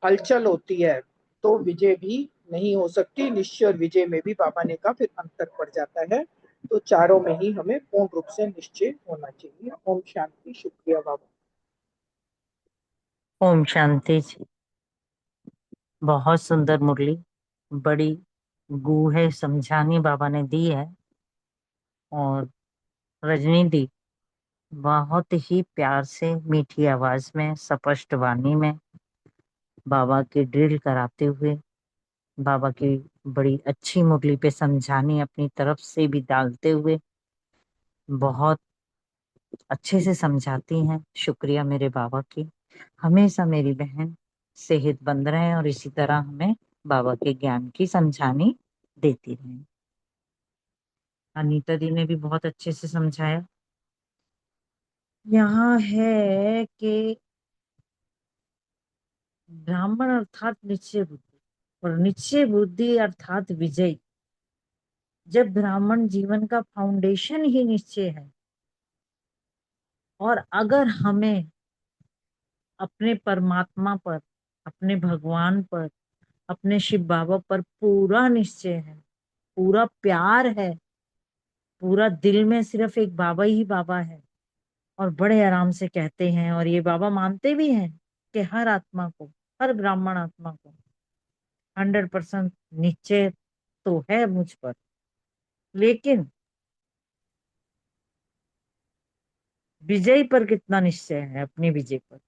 हलचल होती है तो विजय भी नहीं हो सकती। निश्चय और विजय में भी बाबा ने कहा फिर अंतर पड़ जाता है। तो चारों में ही हमें पूर्ण रूप से निश्चय होना चाहिए। ओम शांति। शुक्रिया बाबा। ओम शांति जी। बहुत सुंदर मुरली, बड़ी गूढ़ समझानी बाबा ने दी है। और रजनी दी बहुत ही प्यार से, मीठी आवाज में, स्पष्ट वाणी में बाबा की ड्रिल कराते हुए, बाबा की बड़ी अच्छी मुरली पे समझानी अपनी तरफ से भी डालते हुए बहुत अच्छे से समझाती हैं। शुक्रिया मेरे बाबा की। हमेशा मेरी बहन सेहतमंद रहे और इसी तरह हमें बाबा के ज्ञान की समझानी देती रहे। अनीता दी ने भी बहुत अच्छे से समझाया। यहाँ है कि ब्राह्मण अर्थात निश्चय बुद्धि और निश्चय बुद्धि अर्थात विजय। जब ब्राह्मण जीवन का फाउंडेशन ही निश्चय है, और अगर हमें अपने परमात्मा पर, अपने भगवान पर, अपने शिव बाबा पर पूरा निश्चय है, पूरा प्यार है, पूरा दिल में सिर्फ एक बाबा ही बाबा है, और बड़े आराम से कहते हैं, और ये बाबा मानते भी हैं कि हर आत्मा को, हर ब्राह्मण आत्मा को 100% निश्चय तो है मुझ पर, लेकिन विजय पर कितना निश्चय है, अपनी विजय पर।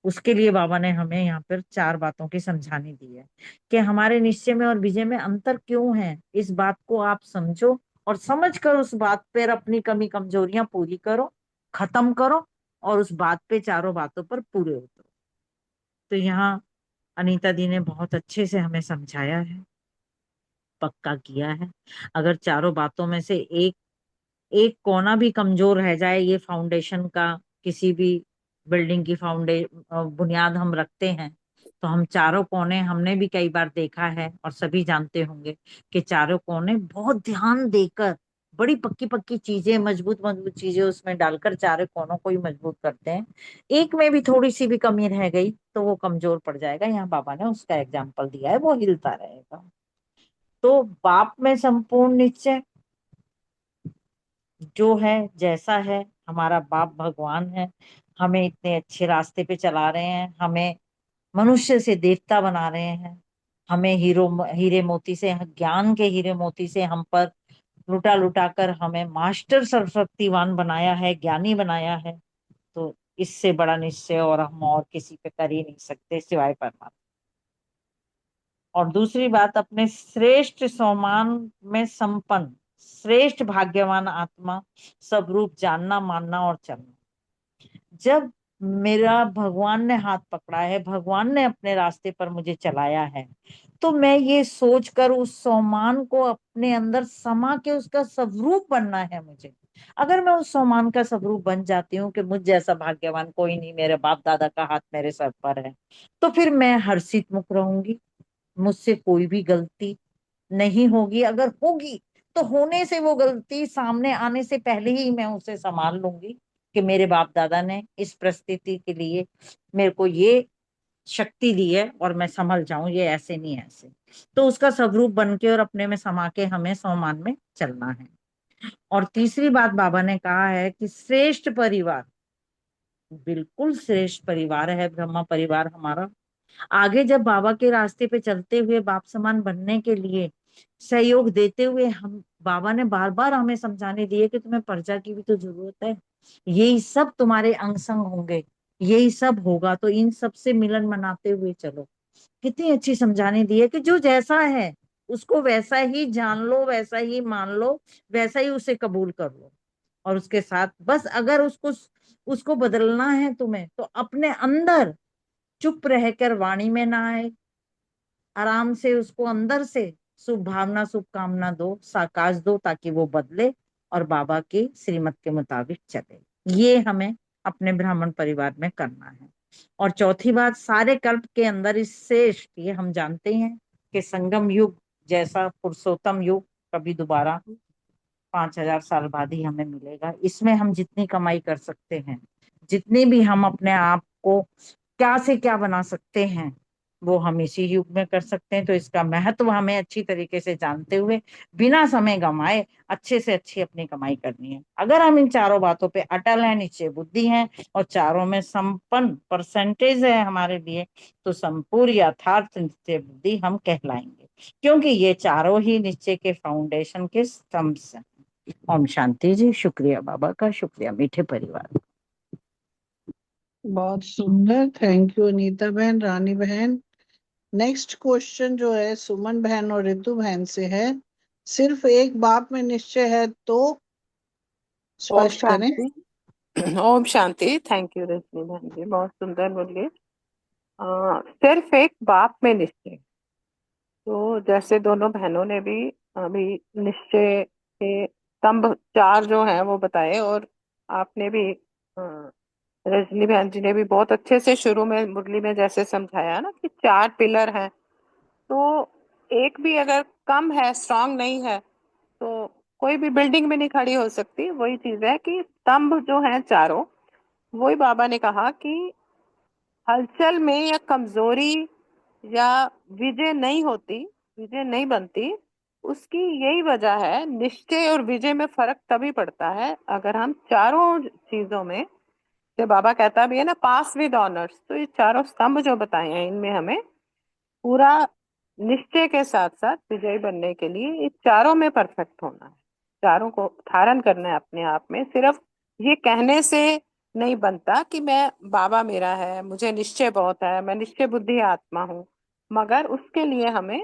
उसके लिए बाबा ने हमें यहाँ पर 4 बातों की समझानी दी है कि हमारे निश्चय में और विजय में अंतर क्यों है। इस बात को आप समझो और समझ कर उस बात पर अपनी कमी कमजोरियां पूरी करो, खत्म करो, और उस बात पे, चारों बातों पर पूरे उतरो। तो यहाँ अनीता दी ने बहुत अच्छे से हमें समझाया है, पक्का किया है। अगर चारों बातों में से एक एक कोना भी कमजोर रह जाए, ये फाउंडेशन का, किसी भी बिल्डिंग की बुनियाद हम रखते हैं, तो हम चारों कोने, हमने भी कई बार देखा है और सभी जानते होंगे कि चारों कोने बहुत ध्यान देकर बड़ी पक्की पक्की चीजें, मजबूत मजबूत चीजें उसमें डालकर चारों कोनों को ही मजबूत करते हैं। एक में भी थोड़ी सी भी कमी रह गई तो वो कमजोर पड़ जाएगा। यहाँ बाबा ने उसका एग्जाम्पल दिया है, वो हिलता रहेगा। तो बाप में संपूर्ण निश्चय जो है, जैसा है, हमारा बाप भगवान है, हमें इतने अच्छे रास्ते पे चला रहे हैं, हमें मनुष्य से देवता बना रहे हैं, हमें हीरे मोती से, ज्ञान के हीरे मोती से हम पर लुटा लुटा कर हमें मास्टर सर्वशक्तिवान बनाया है, ज्ञानी बनाया है। तो इससे बड़ा निश्चय और हम और किसी पे कर ही नहीं सकते सिवाय परमात्मा। और दूसरी बात, अपने श्रेष्ठ सोमान में संपन्न श्रेष्ठ भाग्यवान आत्मा सब रूप जानना, मानना और चलना। जब मेरा भगवान ने हाथ पकड़ा है, भगवान ने अपने रास्ते पर मुझे चलाया है, तो मैं ये सोचकर उस सोमान को अपने अंदर समा के उसका स्वरूप बनना है मुझे। अगर मैं उस सोमान का स्वरूप बन जाती हूँ कि मुझ जैसा भाग्यवान कोई नहीं, मेरे बाप दादा का हाथ मेरे सर पर है, तो फिर मैं हर्षित मुख रहूंगी, मुझसे कोई भी गलती नहीं होगी। अगर होगी तो होने से वो गलती सामने आने से पहले ही मैं उसे संभाल लूंगी कि मेरे बाप दादा ने इस परिस्थिति के लिए मेरे को ये शक्ति दी है और मैं संभल जाऊं, ये ऐसे नहीं ऐसे। तो उसका स्वरूप बन के और अपने में समा के हमें सोमान में चलना है। और तीसरी बात बाबा ने कहा है कि श्रेष्ठ परिवार, बिल्कुल श्रेष्ठ परिवार है ब्रह्मा परिवार हमारा। आगे जब बाबा के रास्ते पे चलते हुए बाप समान बनने के लिए सहयोग देते हुए हम, बाबा ने बार बार हमें समझाने दिए कि तुम्हें प्रजा की भी तो जरूरत है, यही सब तुम्हारे अंग संग होंगे, यही सब होगा, तो इन सब से मिलन मनाते हुए चलो। कितनी अच्छी समझाने दी है कि जो जैसा है उसको वैसा ही जान लो, वैसा ही मान लो, वैसा ही उसे कबूल कर लो। और उसके साथ बस अगर उसको उसको बदलना है तुम्हें, तो अपने अंदर चुप रहकर वाणी में ना आए, आराम से उसको अंदर से शुभ भावना शुभ कामना दो, साकाश दो, ताकि वो बदले और बाबा के श्रीमत के मुताबिक चले। ये हमें अपने ब्राह्मण परिवार में करना है। और चौथी बात, सारे कल्प के अंदर इस श्रेष्ठ, ये हम जानते हैं कि संगम युग जैसा पुरुषोत्तम युग कभी दोबारा 5,000 साल बाद ही हमें मिलेगा। इसमें हम जितनी कमाई कर सकते हैं, जितनी भी हम अपने आप को क्या से क्या बना सकते हैं, वो हम इसी युग में कर सकते हैं। तो इसका महत्व हमें अच्छी तरीके से जानते हुए बिना समय गंवाए अच्छे से अच्छी अपनी कमाई करनी है। अगर हम इन चारों बातों पे अटल हैं, निश्चय बुद्धि हैं और चारों में संपन्न परसेंटेज है हमारे लिए, तो संपूर्ण यथार्थ निश्चय बुद्धि हम कहलाएंगे, क्योंकि ये चारों ही निश्चय के फाउंडेशन के स्तंभ हैं। ओम शांति जी। शुक्रिया बाबा का, शुक्रिया मीठे परिवार। बहुत सुंदर, थैंक यू अनीता बहन, रानी बहन। नेक्स्ट क्वेश्चन जो है सुमन बहन और रितु बहन से है, सिर्फ एक बाप में निश्चय है तो ओम स्पष्ट करें। शांति। ओम शांति। थैंक यू रजनी बहन जी, बहुत सुंदर बोलिए। सिर्फ एक बाप में निश्चय, तो जैसे दोनों बहनों ने भी अभी निश्चय के स्तंभ चार जो हैं वो बताए, और आपने भी रजनी बहन जी ने भी बहुत अच्छे से शुरू में मुरली में जैसे समझाया ना कि चार पिलर हैं, तो एक भी अगर कम है, स्ट्रांग नहीं है, तो कोई भी बिल्डिंग भी नहीं खड़ी हो सकती। वही चीज है कि स्तंभ जो हैं चारों, वही बाबा ने कहा कि हलचल में या कमजोरी या विजय नहीं होती, विजय नहीं बनती। उसकी यही वजह है, निश्चय और विजय में फर्क तभी पड़ता है अगर हम चारों चीजों में, जो बाबा कहता भी है ना, पास विद ऑनर्स, तो ये चारों स्तंभ जो बताए हैं इनमें हमें पूरा निश्चय के साथ साथ विजयी बनने के लिए ये चारों में परफेक्ट होना है, चारों को धारण करना है अपने आप में। सिर्फ ये कहने से नहीं बनता कि मैं, बाबा मेरा है, मुझे निश्चय बहुत है, मैं निश्चय बुद्धि आत्मा हूँ, मगर उसके लिए हमें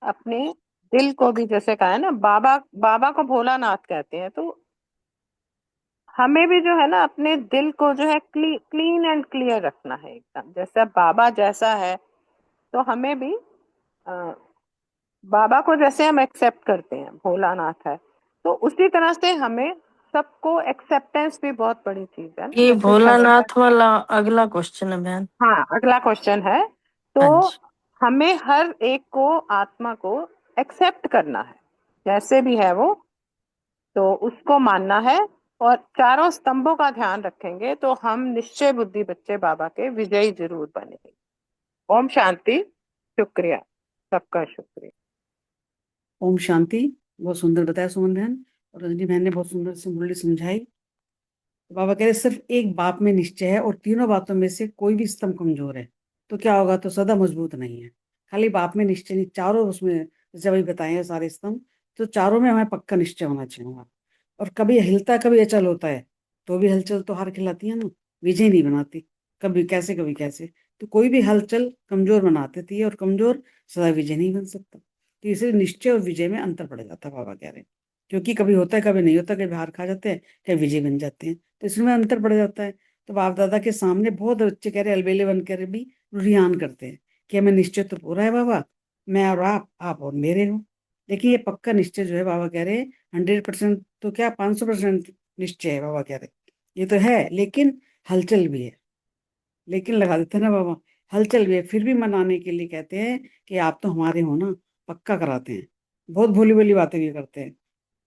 अपने दिल को भी, जैसे कहा है ना, बाबा बाबा को भोलानाथ कहते हैं, तो हमें भी जो है ना अपने दिल को जो है क्लीन एंड क्लियर रखना है एकदम। जैसा बाबा जैसा है, तो हमें भी बाबा को जैसे हम एक्सेप्ट करते हैं, भोलानाथ है, तो उसी तरह से हमें सबको एक्सेप्टेंस भी बहुत बड़ी चीज है ना। ये जैसे भोलानाथ वाला अगला क्वेश्चन है बहन। हाँ, अगला क्वेश्चन है, तो हाँ जी। हमें हर एक को, आत्मा को एक्सेप्ट करना है जैसे भी है वो, तो उसको मानना है और चारों स्तंभों का ध्यान रखेंगे तो हम निश्चय बुद्धि बच्चे बाबा के विजयी जरूर बनेंगे। ओम शांति। शुक्रिया, सबका शुक्रिया। ओम शांति। बहुत सुंदर बताया सुमन बहन, और रजनी बहन ने बहुत सुंदर से मुरली समझाई। तो बाबा कह रहे सिर्फ एक बात में निश्चय है और तीनों बातों में से कोई भी स्तंभ कमजोर है तो क्या होगा, तो सदा मजबूत नहीं है। खाली बाप में निश्चय नहीं, चारों उसमें जैसे अभी बताए हैं सारे स्तंभ, तो चारों में हमें पक्का निश्चय होना चाहिए। और कभी हिलता कभी अचल होता है, तो भी हलचल तो हार खिलाती है ना, विजय नहीं बनाती। कभी कैसे, तो कोई भी हलचल कमजोर बना देती है और कमजोर सदा विजय नहीं बन सकता। तो इसलिए निश्चय और विजय में अंतर पड़ जाता है, बाबा कह रहे हैं। क्योंकि कभी होता है कभी नहीं होता, कभी हार खा जाते हैं कभी विजय बन जाते हैं, तो इसमें अंतर पड़ जाता है। तो बाप दादा के सामने बहुत बच्चे कह रहे अलबेले बन कर भी रुझान करते हैं कि हमें निश्चय तो पूरा है बाबा, मैं और आप और मेरे हो। देखिए ये पक्का निश्चय जो है बाबा कह रहे हैं 100% तो क्या 500% निश्चय है। बाबा कह रहे ये तो है, लेकिन हलचल भी है। लेकिन लगा देते हैं ना बाबा, हलचल भी है। फिर भी मनाने के लिए कहते हैं कि आप तो हमारे हो ना, पक्का कराते हैं। बहुत भोली भोली बातें भी करते हैं।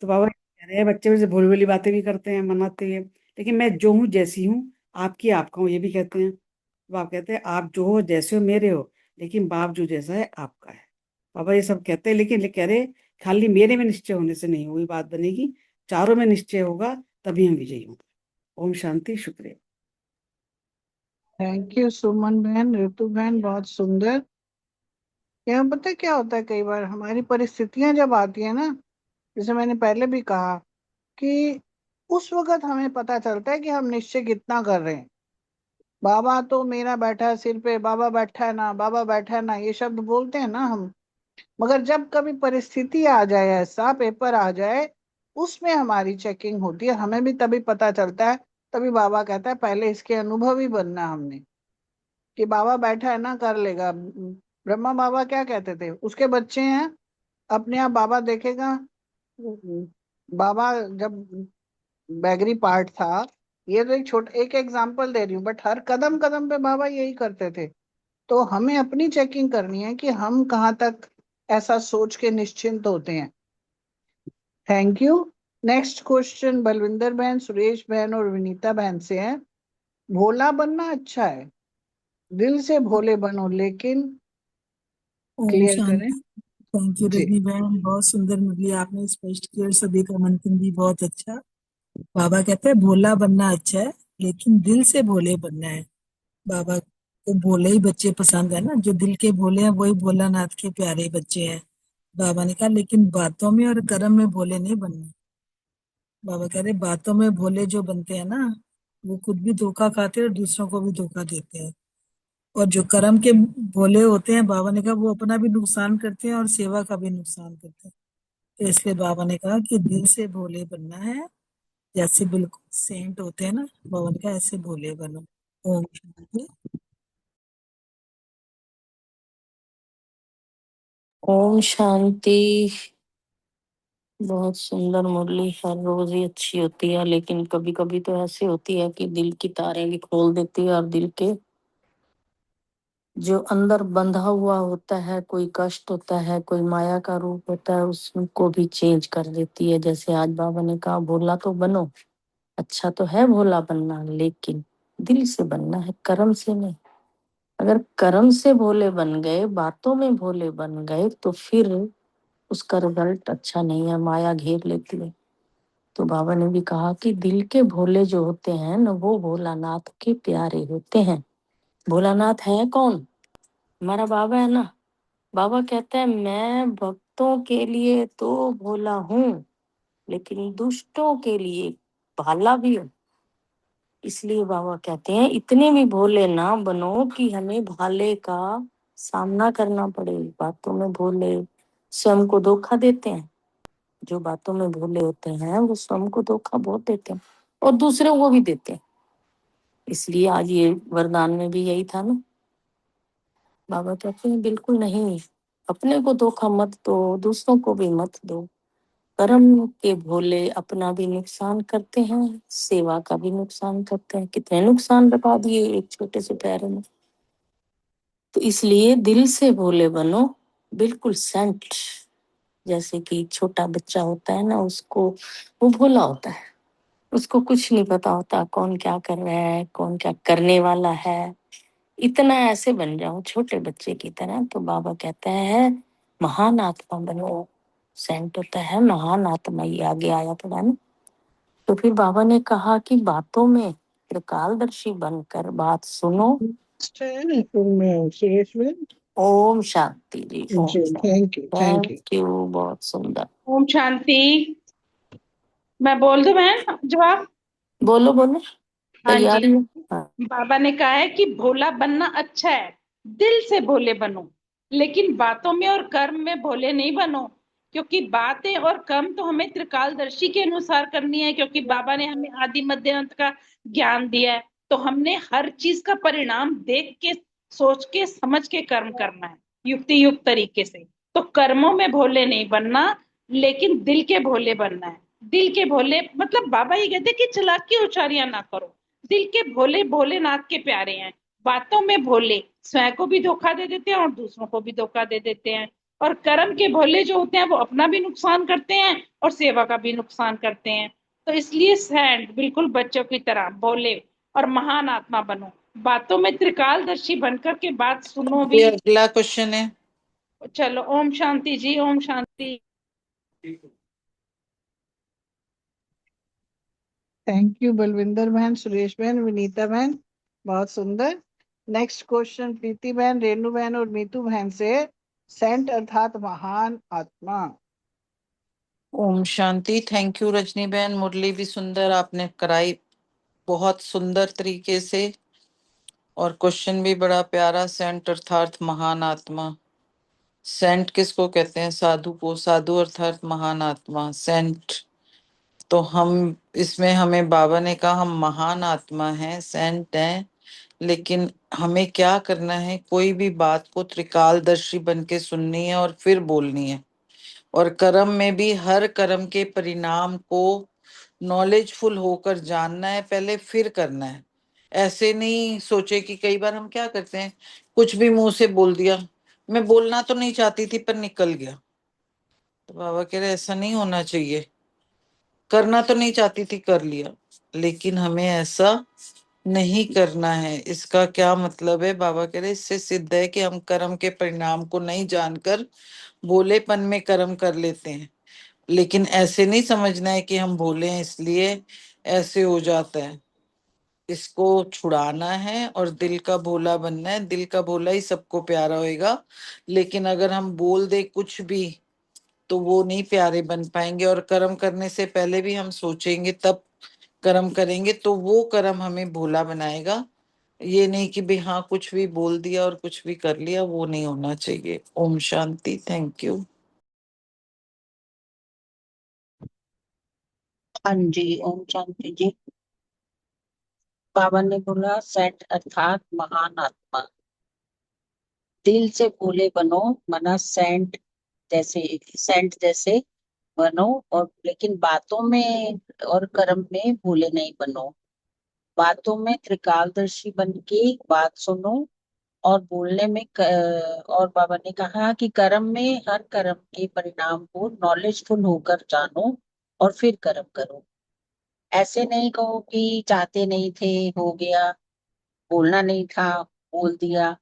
तो बाबा कह रहे हैं बच्चे वैसे भोली भोली बातें भी करते हैं, मनाते हैं, लेकिन मैं जो हूँ जैसी हूँ आपकी आपका हूँ, ये भी कहते हैं। बाप कहते हैं आप जो हो जैसे हो मेरे हो, लेकिन बाप जो जैसा है आपका है। बाबा ये सब कहते हैं, लेकिन कह रहे खाली मेरे में निश्चय होने से नहीं हुई बात बनेगी, चारों में निश्चय होगा तभी हम विजयी होंगे। ओम शांति। शुक्रिया। थैंक यू सुमन बहन, ऋतु बहन, बहुत सुंदर। यहाँ पता है क्या होता है, कई बार हमारी परिस्थितियां जब आती है ना, जैसे मैंने पहले भी कहा कि उस वक्त हमें पता चलता है कि हम निश्चय कितना कर रहे हैं। बाबा तो मेरा बैठा है सिर पे, बाबा बैठा है ना, बाबा बैठा है ना, ये शब्द बोलते हैं ना हम। मगर जब कभी परिस्थिति आ जाए, ऐसा पेपर आ जाए, उसमें हमारी चेकिंग होती है, हमें भी तभी पता चलता है। तभी बाबा कहता है पहले इसके अनुभवी बनना हमने, कि बाबा बैठा है ना, कर लेगा। ब्रह्मा बाबा क्या कहते थे, उसके बच्चे हैं, अपने आप बाबा देखेगा। बाबा जब बैगरी पार्ट था, ये तो एक एग्जांपल दे रही हूँ, बट हर कदम कदम पे बाबा यही करते थे। तो हमें अपनी चेकिंग करनी है कि हम कहाँ तक ऐसा सोच के निश्चिंत होते हैं। Thank you. Next question Balwinder बहन, सुरेश बहन और विनीता बहन से है। भोला बनना अच्छा है, दिल से भोले बनो, लेकिन ओम क्लियर करें। शांति। थैंक यू जी। रजनी बहन, बहुत सुंदर मुरली आपने स्पष्ट की और सभी का मंथन भी बहुत अच्छा। बाबा कहते हैं भोला बनना अच्छा है, लेकिन दिल से भोले बनना है। बाबा को भोले ही बच्चे पसंद है ना, जो दिल के भोले हैं वही भोलानाथ के प्यारे बच्चे हैं। बाबा ने कहा लेकिन बातों में और कर्म में भोले नहीं बनना। बाबा कह रहे बातों में भोले जो बनते हैं ना, वो खुद भी धोखा खाते हैं और दूसरों को भी धोखा देते हैं। और जो कर्म के भोले होते हैं, बाबा ने कहा वो अपना भी नुकसान करते हैं और सेवा का भी नुकसान करते हैं। तो इसलिए बाबा ने कहा कि दिल से भोले बनना है, जैसे बिल्कुल सेंट होते हैं ना, बाबा ने कहा ऐसे भोले बनो। ओम शांति। ओम शांति। बहुत सुंदर मुरली हर रोज ही अच्छी होती है, लेकिन कभी कभी तो ऐसी होती है कि दिल की तारें भी खोल देती है और दिल के जो अंदर बंधा हुआ होता है, कोई कष्ट होता है, कोई माया का रूप होता है, उसको भी चेंज कर देती है। जैसे आज बाबा ने कहा भोला तो बनो, अच्छा तो है भोला बनना, लेकिन दिल से बनना है, कर्म से नहीं। अगर कर्म से भोले बन गए, बातों में भोले बन गए, तो फिर उसका रिजल्ट अच्छा नहीं है, माया घेर लेती है। तो बाबा ने भी कहा कि दिल के भोले जो होते हैं न, वो भोलानाथ के प्यारे होते हैं। भोलानाथ है कौन? हमारा बाबा है ना। बाबा कहते हैं मैं भक्तों के लिए तो भोला हूँ, लेकिन दुष्टों के लिए भाला भी हूँ। इसलिए बाबा कहते हैं इतने भी भोले ना बनो कि हमें भाले का सामना करना पड़े। बातों में भोले स्वयं को धोखा देते हैं। जो बातों में भोले होते हैं वो स्वयं को धोखा बहुत देते हैं और दूसरों को भी देते हैं। इसलिए आज ये वरदान में भी यही था ना। बाबा कहते हैं बिल्कुल नहीं, अपने को धोखा मत दो, दूसरों को भी मत दो। कर्म के भोले अपना भी नुकसान करते हैं, सेवा का भी नुकसान करते हैं। कितने नुकसान बता दिए एक छोटे से पैर में। तो इसलिए दिल से भोले बनो, बिल्कुल सेंट जैसे कि छोटा बच्चा होता है ना, उसको वो भोला होता है, उसको कुछ नहीं पता होता कौन क्या कर रहा है, कौन क्या करने वाला है। इतना ऐसे बन जाऊं छोटे बच्चे की तरह, तो बाबा कहता है महान आत्मा बनो। सेंट होता है महान आत्मा, ये आगे आया पड़ा ना। तो फिर बाबा ने कहा कि बातों में त्रिकालदर्शी बनकर बात सुनो। सुरेश में। ओम शांति जी, ओम जी, शांति। Thank you, thank you. Thank you, बहुत सुंदर। ओम शांति। मैं बोल दूं बहन जवाब? बोलो बोलो, हाँ जी। तैयारी है? हाँ। बाबा ने कहा है कि भोला बनना अच्छा है, दिल से भोले बनो, लेकिन बातों में और कर्म में भोले नहीं बनो। क्योंकि बातें और कर्म तो हमें त्रिकालदर्शी के अनुसार करनी है, क्योंकि बाबा ने हमें आदि मध्य अंत का ज्ञान दिया है। तो हमने हर चीज का परिणाम देख के, सोच के, समझ के कर्म करना है, युक्ति युक्त तरीके से। तो कर्मों में भोले नहीं बनना, लेकिन दिल के भोले बनना है। दिल के भोले मतलब बाबा ये कहते हैं कि चालाकी उचारियां ना करो, दिल के भोले भोलेनाथ के प्यारे हैं। बातों में भोले, स्वयं को भी धोखा दे देते हैं और दूसरों को भी धोखा दे देते हैं। और कर्म के भोले जो होते हैं वो अपना भी नुकसान करते हैं और सेवा का भी नुकसान करते हैं। तो इसलिए सैंड बिल्कुल बच्चों की तरह भोले और महान आत्मा बनो, बातों में त्रिकालदर्शी बनकर के बात सुनो भी। ये अगला क्वेश्चन है। चलो, ओम शांति जी, ओम शांति। थैंक यू बलविंदर बहन, सुरेश बहन, विनीता बहन, बहुत सुंदर। नेक्स्ट क्वेश्चन प्रीति बहन, रेणु बहन और मीतू बहन से। सेंट अर्थात महान आत्मा। ओम शांति। थैंक यू रजनी बहन, मुरली भी सुंदर आपने कराई, बहुत सुंदर तरीके से, और क्वेश्चन भी बड़ा प्यारा। सेंट अर्थात महान आत्मा। सेंट किसको कहते हैं? साधु को। साधु अर्थात महान आत्मा, सेंट। तो हम इसमें, हमें बाबा ने कहा हम महान आत्मा हैं, सेंट हैं, लेकिन हमें क्या करना है? कोई भी बात को त्रिकालदर्शी बन के सुननी है और फिर बोलनी है। और कर्म में भी हर कर्म के परिणाम को नॉलेजफुल होकर जानना है पहले, फिर करना है। ऐसे नहीं सोचे कि कई बार हम क्या करते हैं, कुछ भी मुंह से बोल दिया, मैं बोलना तो नहीं चाहती थी पर निकल गया। तो बाबा कह रहे ऐसा नहीं होना चाहिए। करना तो नहीं चाहती थी, कर लिया, लेकिन हमें ऐसा नहीं करना है। इसका क्या मतलब है? बाबा कह रहे इससे सिद्ध है कि हम कर्म के परिणाम को नहीं जानकर भोलेपन में कर्म कर लेते हैं। लेकिन ऐसे नहीं समझना है कि हम भोले हैं इसलिए ऐसे हो जाता है। इसको छुड़ाना है और दिल का भोला बनना है। दिल का भोला ही सबको प्यारा होएगा। लेकिन अगर हम बोल दे कुछ भी तो वो नहीं प्यारे बन पाएंगे। और कर्म करने से पहले भी हम सोचेंगे तब कर्म करेंगे, तो वो कर्म हमें भोला बनाएगा। ये नहीं कि भाई हाँ कुछ भी बोल दिया और कुछ भी कर लिया, वो नहीं होना चाहिए। ओम शांति। Thank you. हाँ जी, ओम शांति जी। बाबा ने बोला सेंट अर्थात महान आत्मा, दिल से भोले बनो, मना सेंट जैसे बनो, और लेकिन बातों में और कर्म में भोले नहीं बनो। बातों में त्रिकालदर्शी बन के बात सुनो, और बोलने में और बाबा ने कहा कि कर्म में हर कर्म के परिणाम को नॉलेजफुल होकर जानो और फिर कर्म करो। ऐसे नहीं कहो कि चाहते नहीं थे, हो गया, बोलना नहीं था, बोल दिया।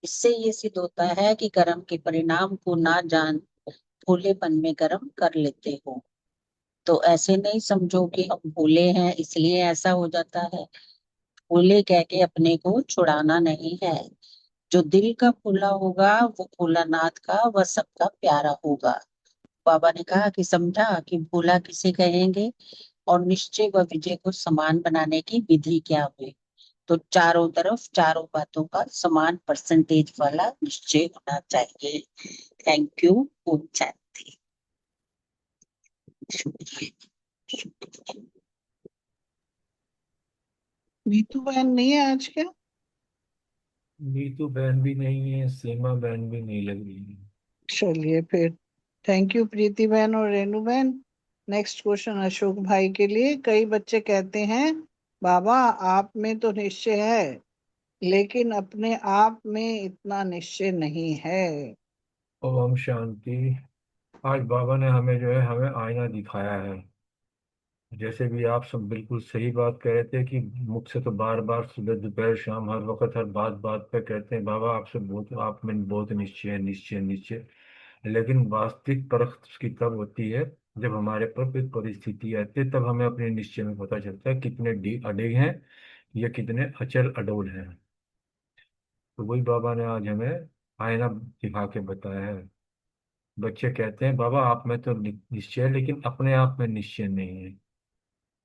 इससे ये सिद्ध होता है कि कर्म के परिणाम को ना जान भोलेपन में कर्म कर लेते हो। तो ऐसे नहीं समझो कि हम भोले हैं इसलिए ऐसा हो जाता है। भोले कह के अपने को छुड़ाना नहीं है। जो दिल का भोला होगा वो भोलानाथ का व सबका प्यारा होगा। बाबा ने कहा कि समझा कि भोला किसे कहेंगे और निश्चय व विजय को समान बनाने की विधि क्या हुई। तो चारों तरफ चारों बातों का समान परसेंटेज वाला निश्चय होना चाहिए। Thank you. ओम शांति। नीतू बहन नहीं है आज क्या? नीतू बहन भी नहीं है, सीमा बहन भी नहीं लग रही है। चलिए फिर, थैंक यू प्रीति बहन और रेणु बहन। नेक्स्ट क्वेश्चन अशोक भाई के लिए। कई बच्चे कहते हैं बाबा आप में तो निश्चय है, लेकिन अपने आप में इतना निश्चय नहीं है। ओम शांति। आज बाबा ने हमें जो है हमें आईना दिखाया है। जैसे भी आप सब बिल्कुल सही बात कह रहे थे कि मुख से तो बार बार सुबह दोपहर शाम हर वक्त हर बात बात पे कहते हैं बाबा आपसे बहुत आप में बहुत निश्चय है निश्चय निश्चय। लेकिन वास्तविक परख उसकी तब होती है जब हमारे पर कोई परिस्थिति आती है, तब हमें अपने निश्चय में पता चलता है कितने अडिग हैं या कितने अचल अडोल हैं। तो वही बाबा ने आज हमें आईना दिखा के बताया है। बच्चे कहते हैं बाबा आप में तो निश्चय है लेकिन अपने आप में निश्चय नहीं है।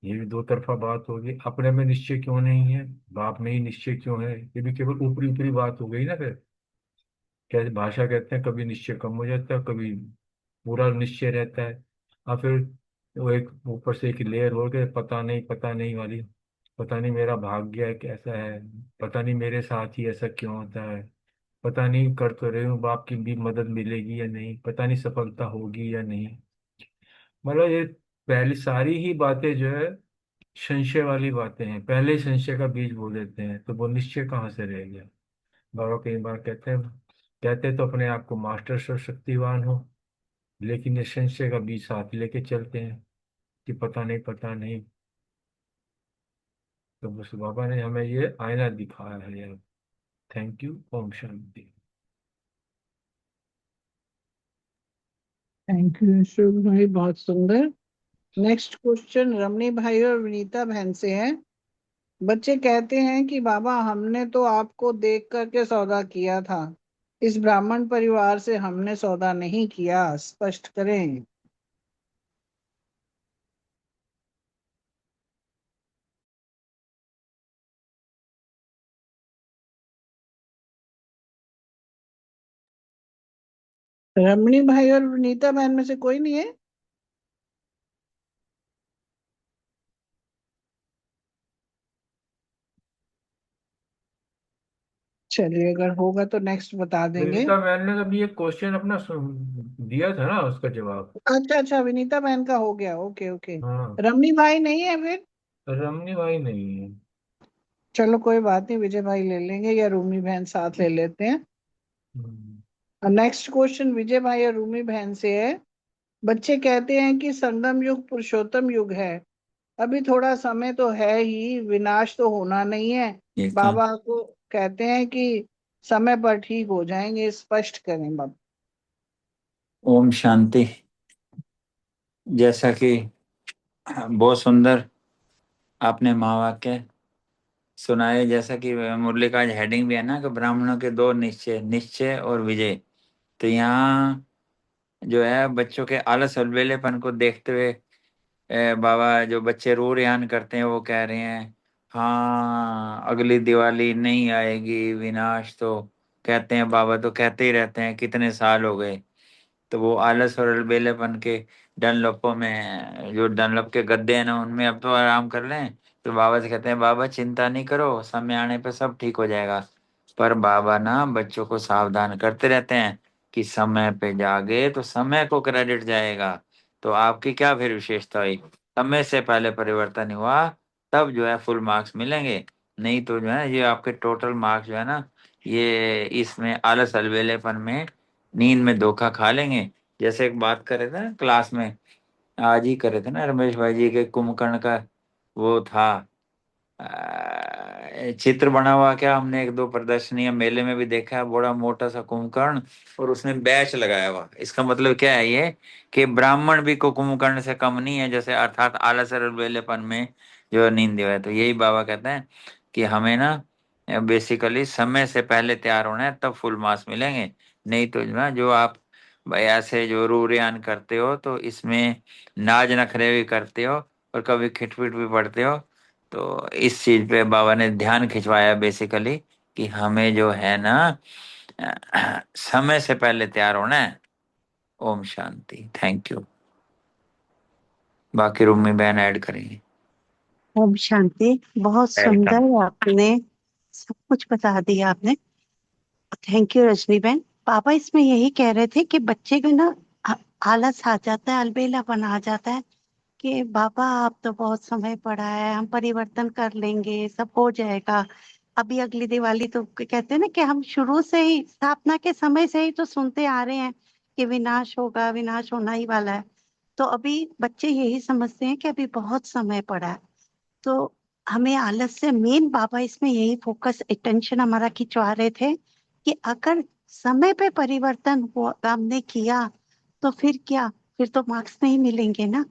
ये भी दो तरफा बात होगी, अपने में निश्चय क्यों नहीं है, बाप में ही निश्चय क्यों है, ये भी केवल ऊपरी ऊपरी बात हो गई ना। फिर कैसे भाषा कहते हैं कभी निश्चय कम हो जाता है कभी पूरा निश्चय रहता है। और फिर वो एक ऊपर से एक लेयर हो गए पता नहीं वाली। पता नहीं मेरा भाग्य है कैसा है, पता नहीं मेरे साथ ही ऐसा क्यों होता है, पता नहीं कर तो रही हूँ बाप की भी मदद मिलेगी या नहीं, पता नहीं सफलता होगी या नहीं। मतलब ये पहली सारी ही बातें जो है संशय वाली बातें हैं, पहले ही संशय का बीज बो देते हैं, तो वो निश्चय कहाँ से रह गया। बाबा कई बार कहते तो अपने आप को मास्टर सर्वशक्तिवान हो, लेकिन ये संशय का बीज साथ लेके चलते हैं कि पता नहीं पता नहीं। तो बस बाबा ने हमें ये आईना दिखाया है यार। Thank you. ओम शांति। थैंक यू शुभ भाई, बहुत सुंदर। नेक्स्ट क्वेश्चन रमणी भाई और विनीता बहन से है। बच्चे कहते हैं कि बाबा हमने तो आपको देख करके सौदा किया था, इस ब्राह्मण परिवार से हमने सौदा नहीं किया, स्पष्ट करें। रमणी भाई और विनीता बहन में से कोई नहीं है? चलिए अगर होगा तो नेक्स्ट बता देंगे। विनीता मैम ने अभी एक क्वेश्चन अपना दिया था ना, उसका जवाब। अच्छा अच्छा, विनीता बहन का हो गया, ओके ओके। हाँ, रमणी भाई नहीं है फिर? रमनी भाई नहीं है। चलो कोई बात नहीं, विजय भाई ले लेंगे या रूमी बहन साथ ले लेते हैं। हम्म, नेक्स्ट क्वेश्चन विजय भाई और रूमी बहन से है। बच्चे कहते हैं कि संगम युग पुरुषोत्तम युग है, अभी थोड़ा समय तो है ही, विनाश तो होना नहीं है। बाबा को कहते हैं कि समय पर ठीक हो जाएंगे, स्पष्ट करें बाबा। ओम शांति। जैसा कि बहुत सुंदर आपने महावाक्य सुनाए, जैसा कि मुरली का हेडिंग भी है ना कि ब्राह्मणों के दो निश्चय, निश्चय और विजय। तो यहाँ जो है बच्चों के आलस अलबेलेपन को देखते हुए बाबा जो बच्चे रो रेहान करते हैं वो कह रहे हैं हाँ अगली दिवाली नहीं आएगी, विनाश तो कहते हैं बाबा, तो कहते ही रहते हैं कितने साल हो गए। तो वो आलस और अलबेलेपन के डनलपों में, जो डनलप के गद्दे हैं ना उनमें अब तो आराम कर लें। तो बाबा से कहते हैं बाबा चिंता नहीं करो, समय आने पे सब ठीक हो जाएगा। पर बाबा ना बच्चों को सावधान करते रहते हैं कि समय पे जागे तो समय को क्रेडिट जाएगा। तो आपकी क्या फिर विशेषता हुई, समय से पहले परिवर्तन हुआ तब जो है फुल मार्क्स मिलेंगे, नहीं तो जो है ये आपके टोटल मार्क्स जो है ना ये इसमें आलस अलबेलेपन में नींद में धोखा खा लेंगे। जैसे एक बात कर रहे थे ना क्लास में, आज ही कर रहे थे ना रमेश भाई जी के कुंभकर्ण का वो था चित्र बना हुआ, क्या हमने एक दो प्रदर्शनियां मेले में भी देखा है, बड़ा मोटा सा कुंभकर्ण और उसने बैच लगाया हुआ। इसका मतलब क्या है ये कि ब्राह्मण भी को कुंभकर्ण से कम नहीं है, जैसे अर्थात आलस और बेलेपन में जो नींद है। तो यही बाबा कहते हैं कि हमें ना बेसिकली समय से पहले तैयार होना है तब फुल मार्क्स मिलेंगे। नहीं तो जो है जो आप भाई ऐसे जो रूरियान करते हो तो इसमें नाज नखरे भी करते हो और कभी खिटपिट भी पड़ते हो। तो इस चीज पे बाबा ने ध्यान खिंचवाया बेसिकली कि हमें जो है ना समय से पहले तैयार होना है। ओम शांति। Thank you. बाकी रूम में बहन ऐड करेंगे। ओम शांति। बहुत सुंदर आपने सब कुछ बता दिया आपने। थैंक यू रजनी बहन। पापा इसमें यही कह रहे थे कि बच्चे को ना आलस आ जाता है, अलबेलापन आ जाता है कि बाबा अब तो बहुत समय पड़ा है, हम परिवर्तन कर लेंगे, सब हो जाएगा। अभी अगली दिवाली तो कहते हैं ना कि हम शुरू से ही स्थापना के समय से ही तो सुनते आ रहे हैं कि विनाश होगा, विनाश होना ही वाला है। तो अभी बच्चे यही समझते हैं कि अभी बहुत समय पड़ा है, तो हमें आलस से मेन बाबा इसमें यही फोकस अटेंशन हमारा खिंचवा रहे थे कि अगर समय पे परिवर्तन हुआ, हमने किया, तो फिर क्या, फिर तो मार्क्स नहीं मिलेंगे ना।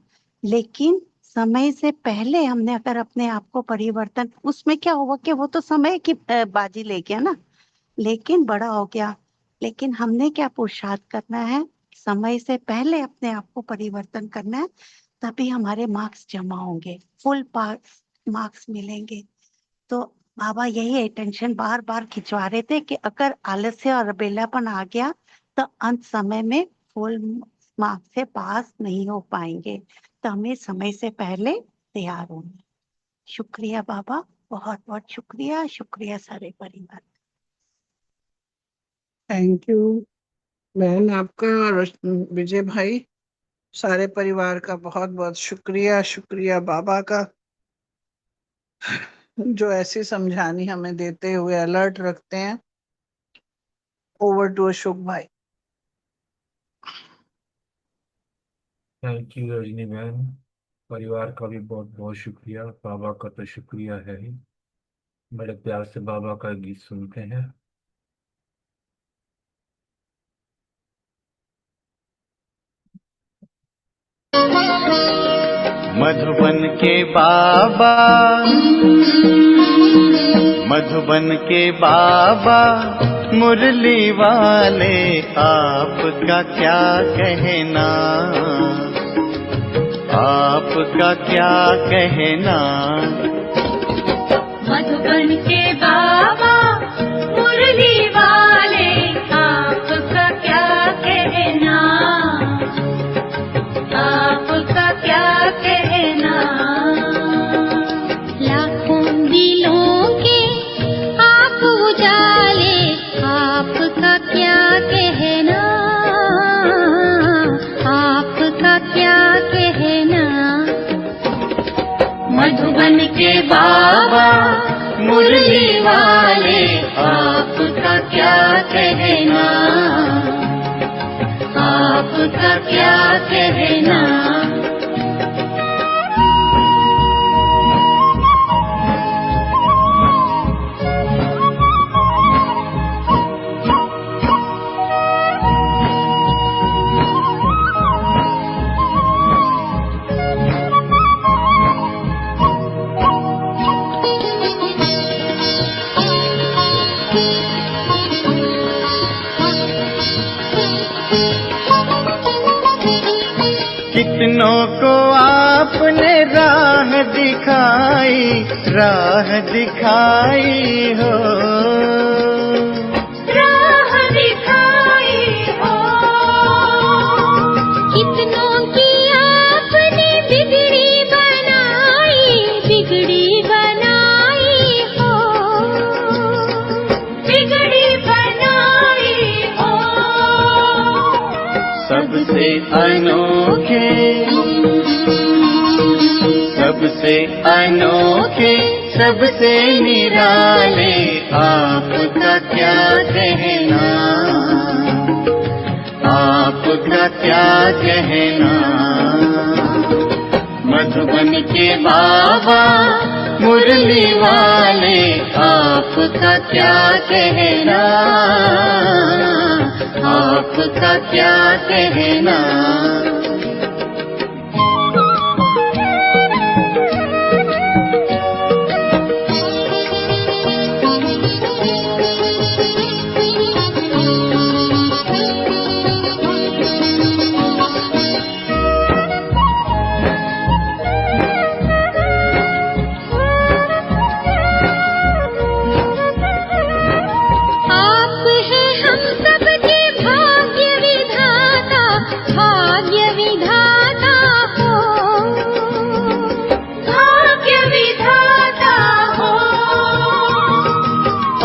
लेकिन समय से पहले हमने अगर अपने आप को परिवर्तन, उसमें क्या हुआ कि वो तो समय की बाजी ले गया ना, लेकिन बड़ा हो गया। लेकिन हमने क्या पुरुषार्थ करना है, समय से पहले अपने आप को परिवर्तन करना है, तभी हमारे मार्क्स जमा होंगे, फुल पास मार्क्स मिलेंगे। तो बाबा यही अटेंशन बार बार खिंचवा रहे थे कि अगर आलस्य और अबेलापन आ गया तो अंत समय में फुल मार्क्स से पास नहीं हो पाएंगे, तो हमें समय से पहले तैयार होना है। शुक्रिया बाबा, बहुत बहुत शुक्रिया, शुक्रिया सारे परिवार। थैंक यू बहन आपका और विजय भाई, सारे परिवार का बहुत बहुत शुक्रिया। शुक्रिया बाबा का, जो ऐसी समझानी हमें देते हुए अलर्ट रखते हैं। ओवर टू अशोक भाई। थैंक यू रजनी बहन, परिवार का भी बहुत बहुत शुक्रिया, बाबा का तो शुक्रिया है ही। बड़े प्यार से बाबा का गीत सुनते हैं। मधुबन के बाबा, मधुबन के बाबा मुरली वाले, आपका क्या कहना, आपका क्या कहना। मधुबन के बाबा मुरली वाले, आपका क्या कहना, आपका क्या कहना। लाखों दिलों के आप उजाले, आपका क्या कहना, आपका क्या कहना। मधुबन के बाबा मुरली वाले, आपका क्या कहना, आपका क्या कहना। कितनों को आपने राह दिखाई, राह दिखाई हो, राह दिखाई हो। कितनों की आपने बिगड़ी बनाई, बिगड़ी बनाई हो, बिगड़ी बनाई हो। सबसे अनोखे, सबसे अनोखे, सबसे निराले, आपका क्या कहना, आपका क्या कहना। मधुबन के बाबा मुरली वाले, आपका क्या कहना, आपका क्या कहना। आप हैं हम सबके भाग्य विधाता, भाग्य विधाता हो, भाग्य विधाता हो।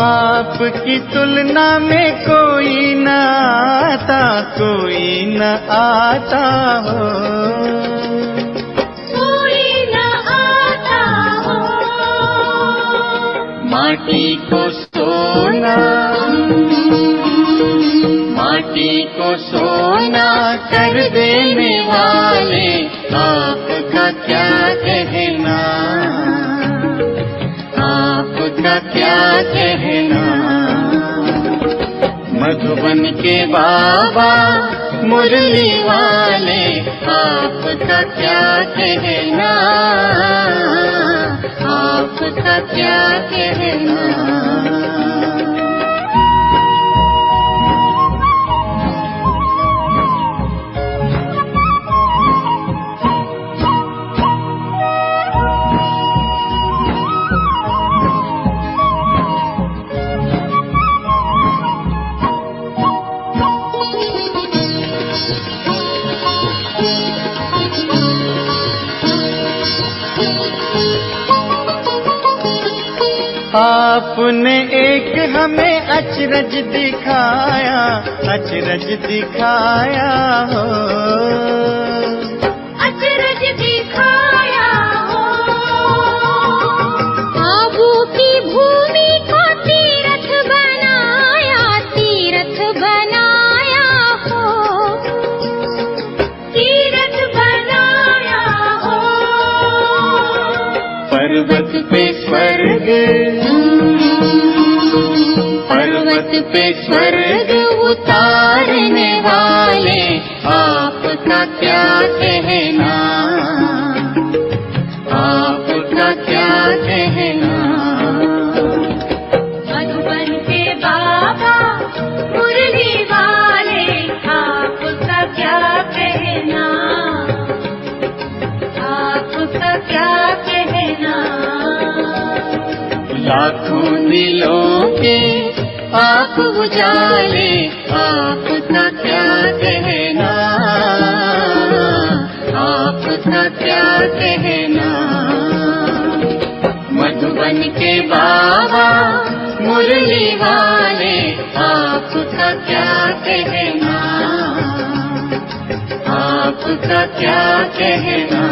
आपकी तुलना में कोई न आता, कोई न आता हो, कोई न आता हो। माटी को सोना, माटी को सोना कर देने वाले आपका क्या कहना, आपका क्या कहना। मधुबन के बाबा मुरली वाले आपका क्या कहना, आपका क्या कहना। आपने एक हमें अचरज दिखाया, अचरज दिखाया हो, अचरज दिखाया हो। आबू की भूमि को तीर्थ बनाया, तीर्थ बनाया हो, तीर्थ बनाया हो। पर्वत पे स्वर्ग, पर्वत पे स्वर्ग उतारने वाले आपका क्या कहना, आपका क्या कहना। मधुबन के बाबा मुरली वाले आपका क्या कहना, आपका क्या कहना। लाखों दिलों के आप उजाले आपका क्या कहना, आपका क्या कहना। मधुबन के बाबा मुरली वाले आपका क्या कहना, आपका क्या कहना।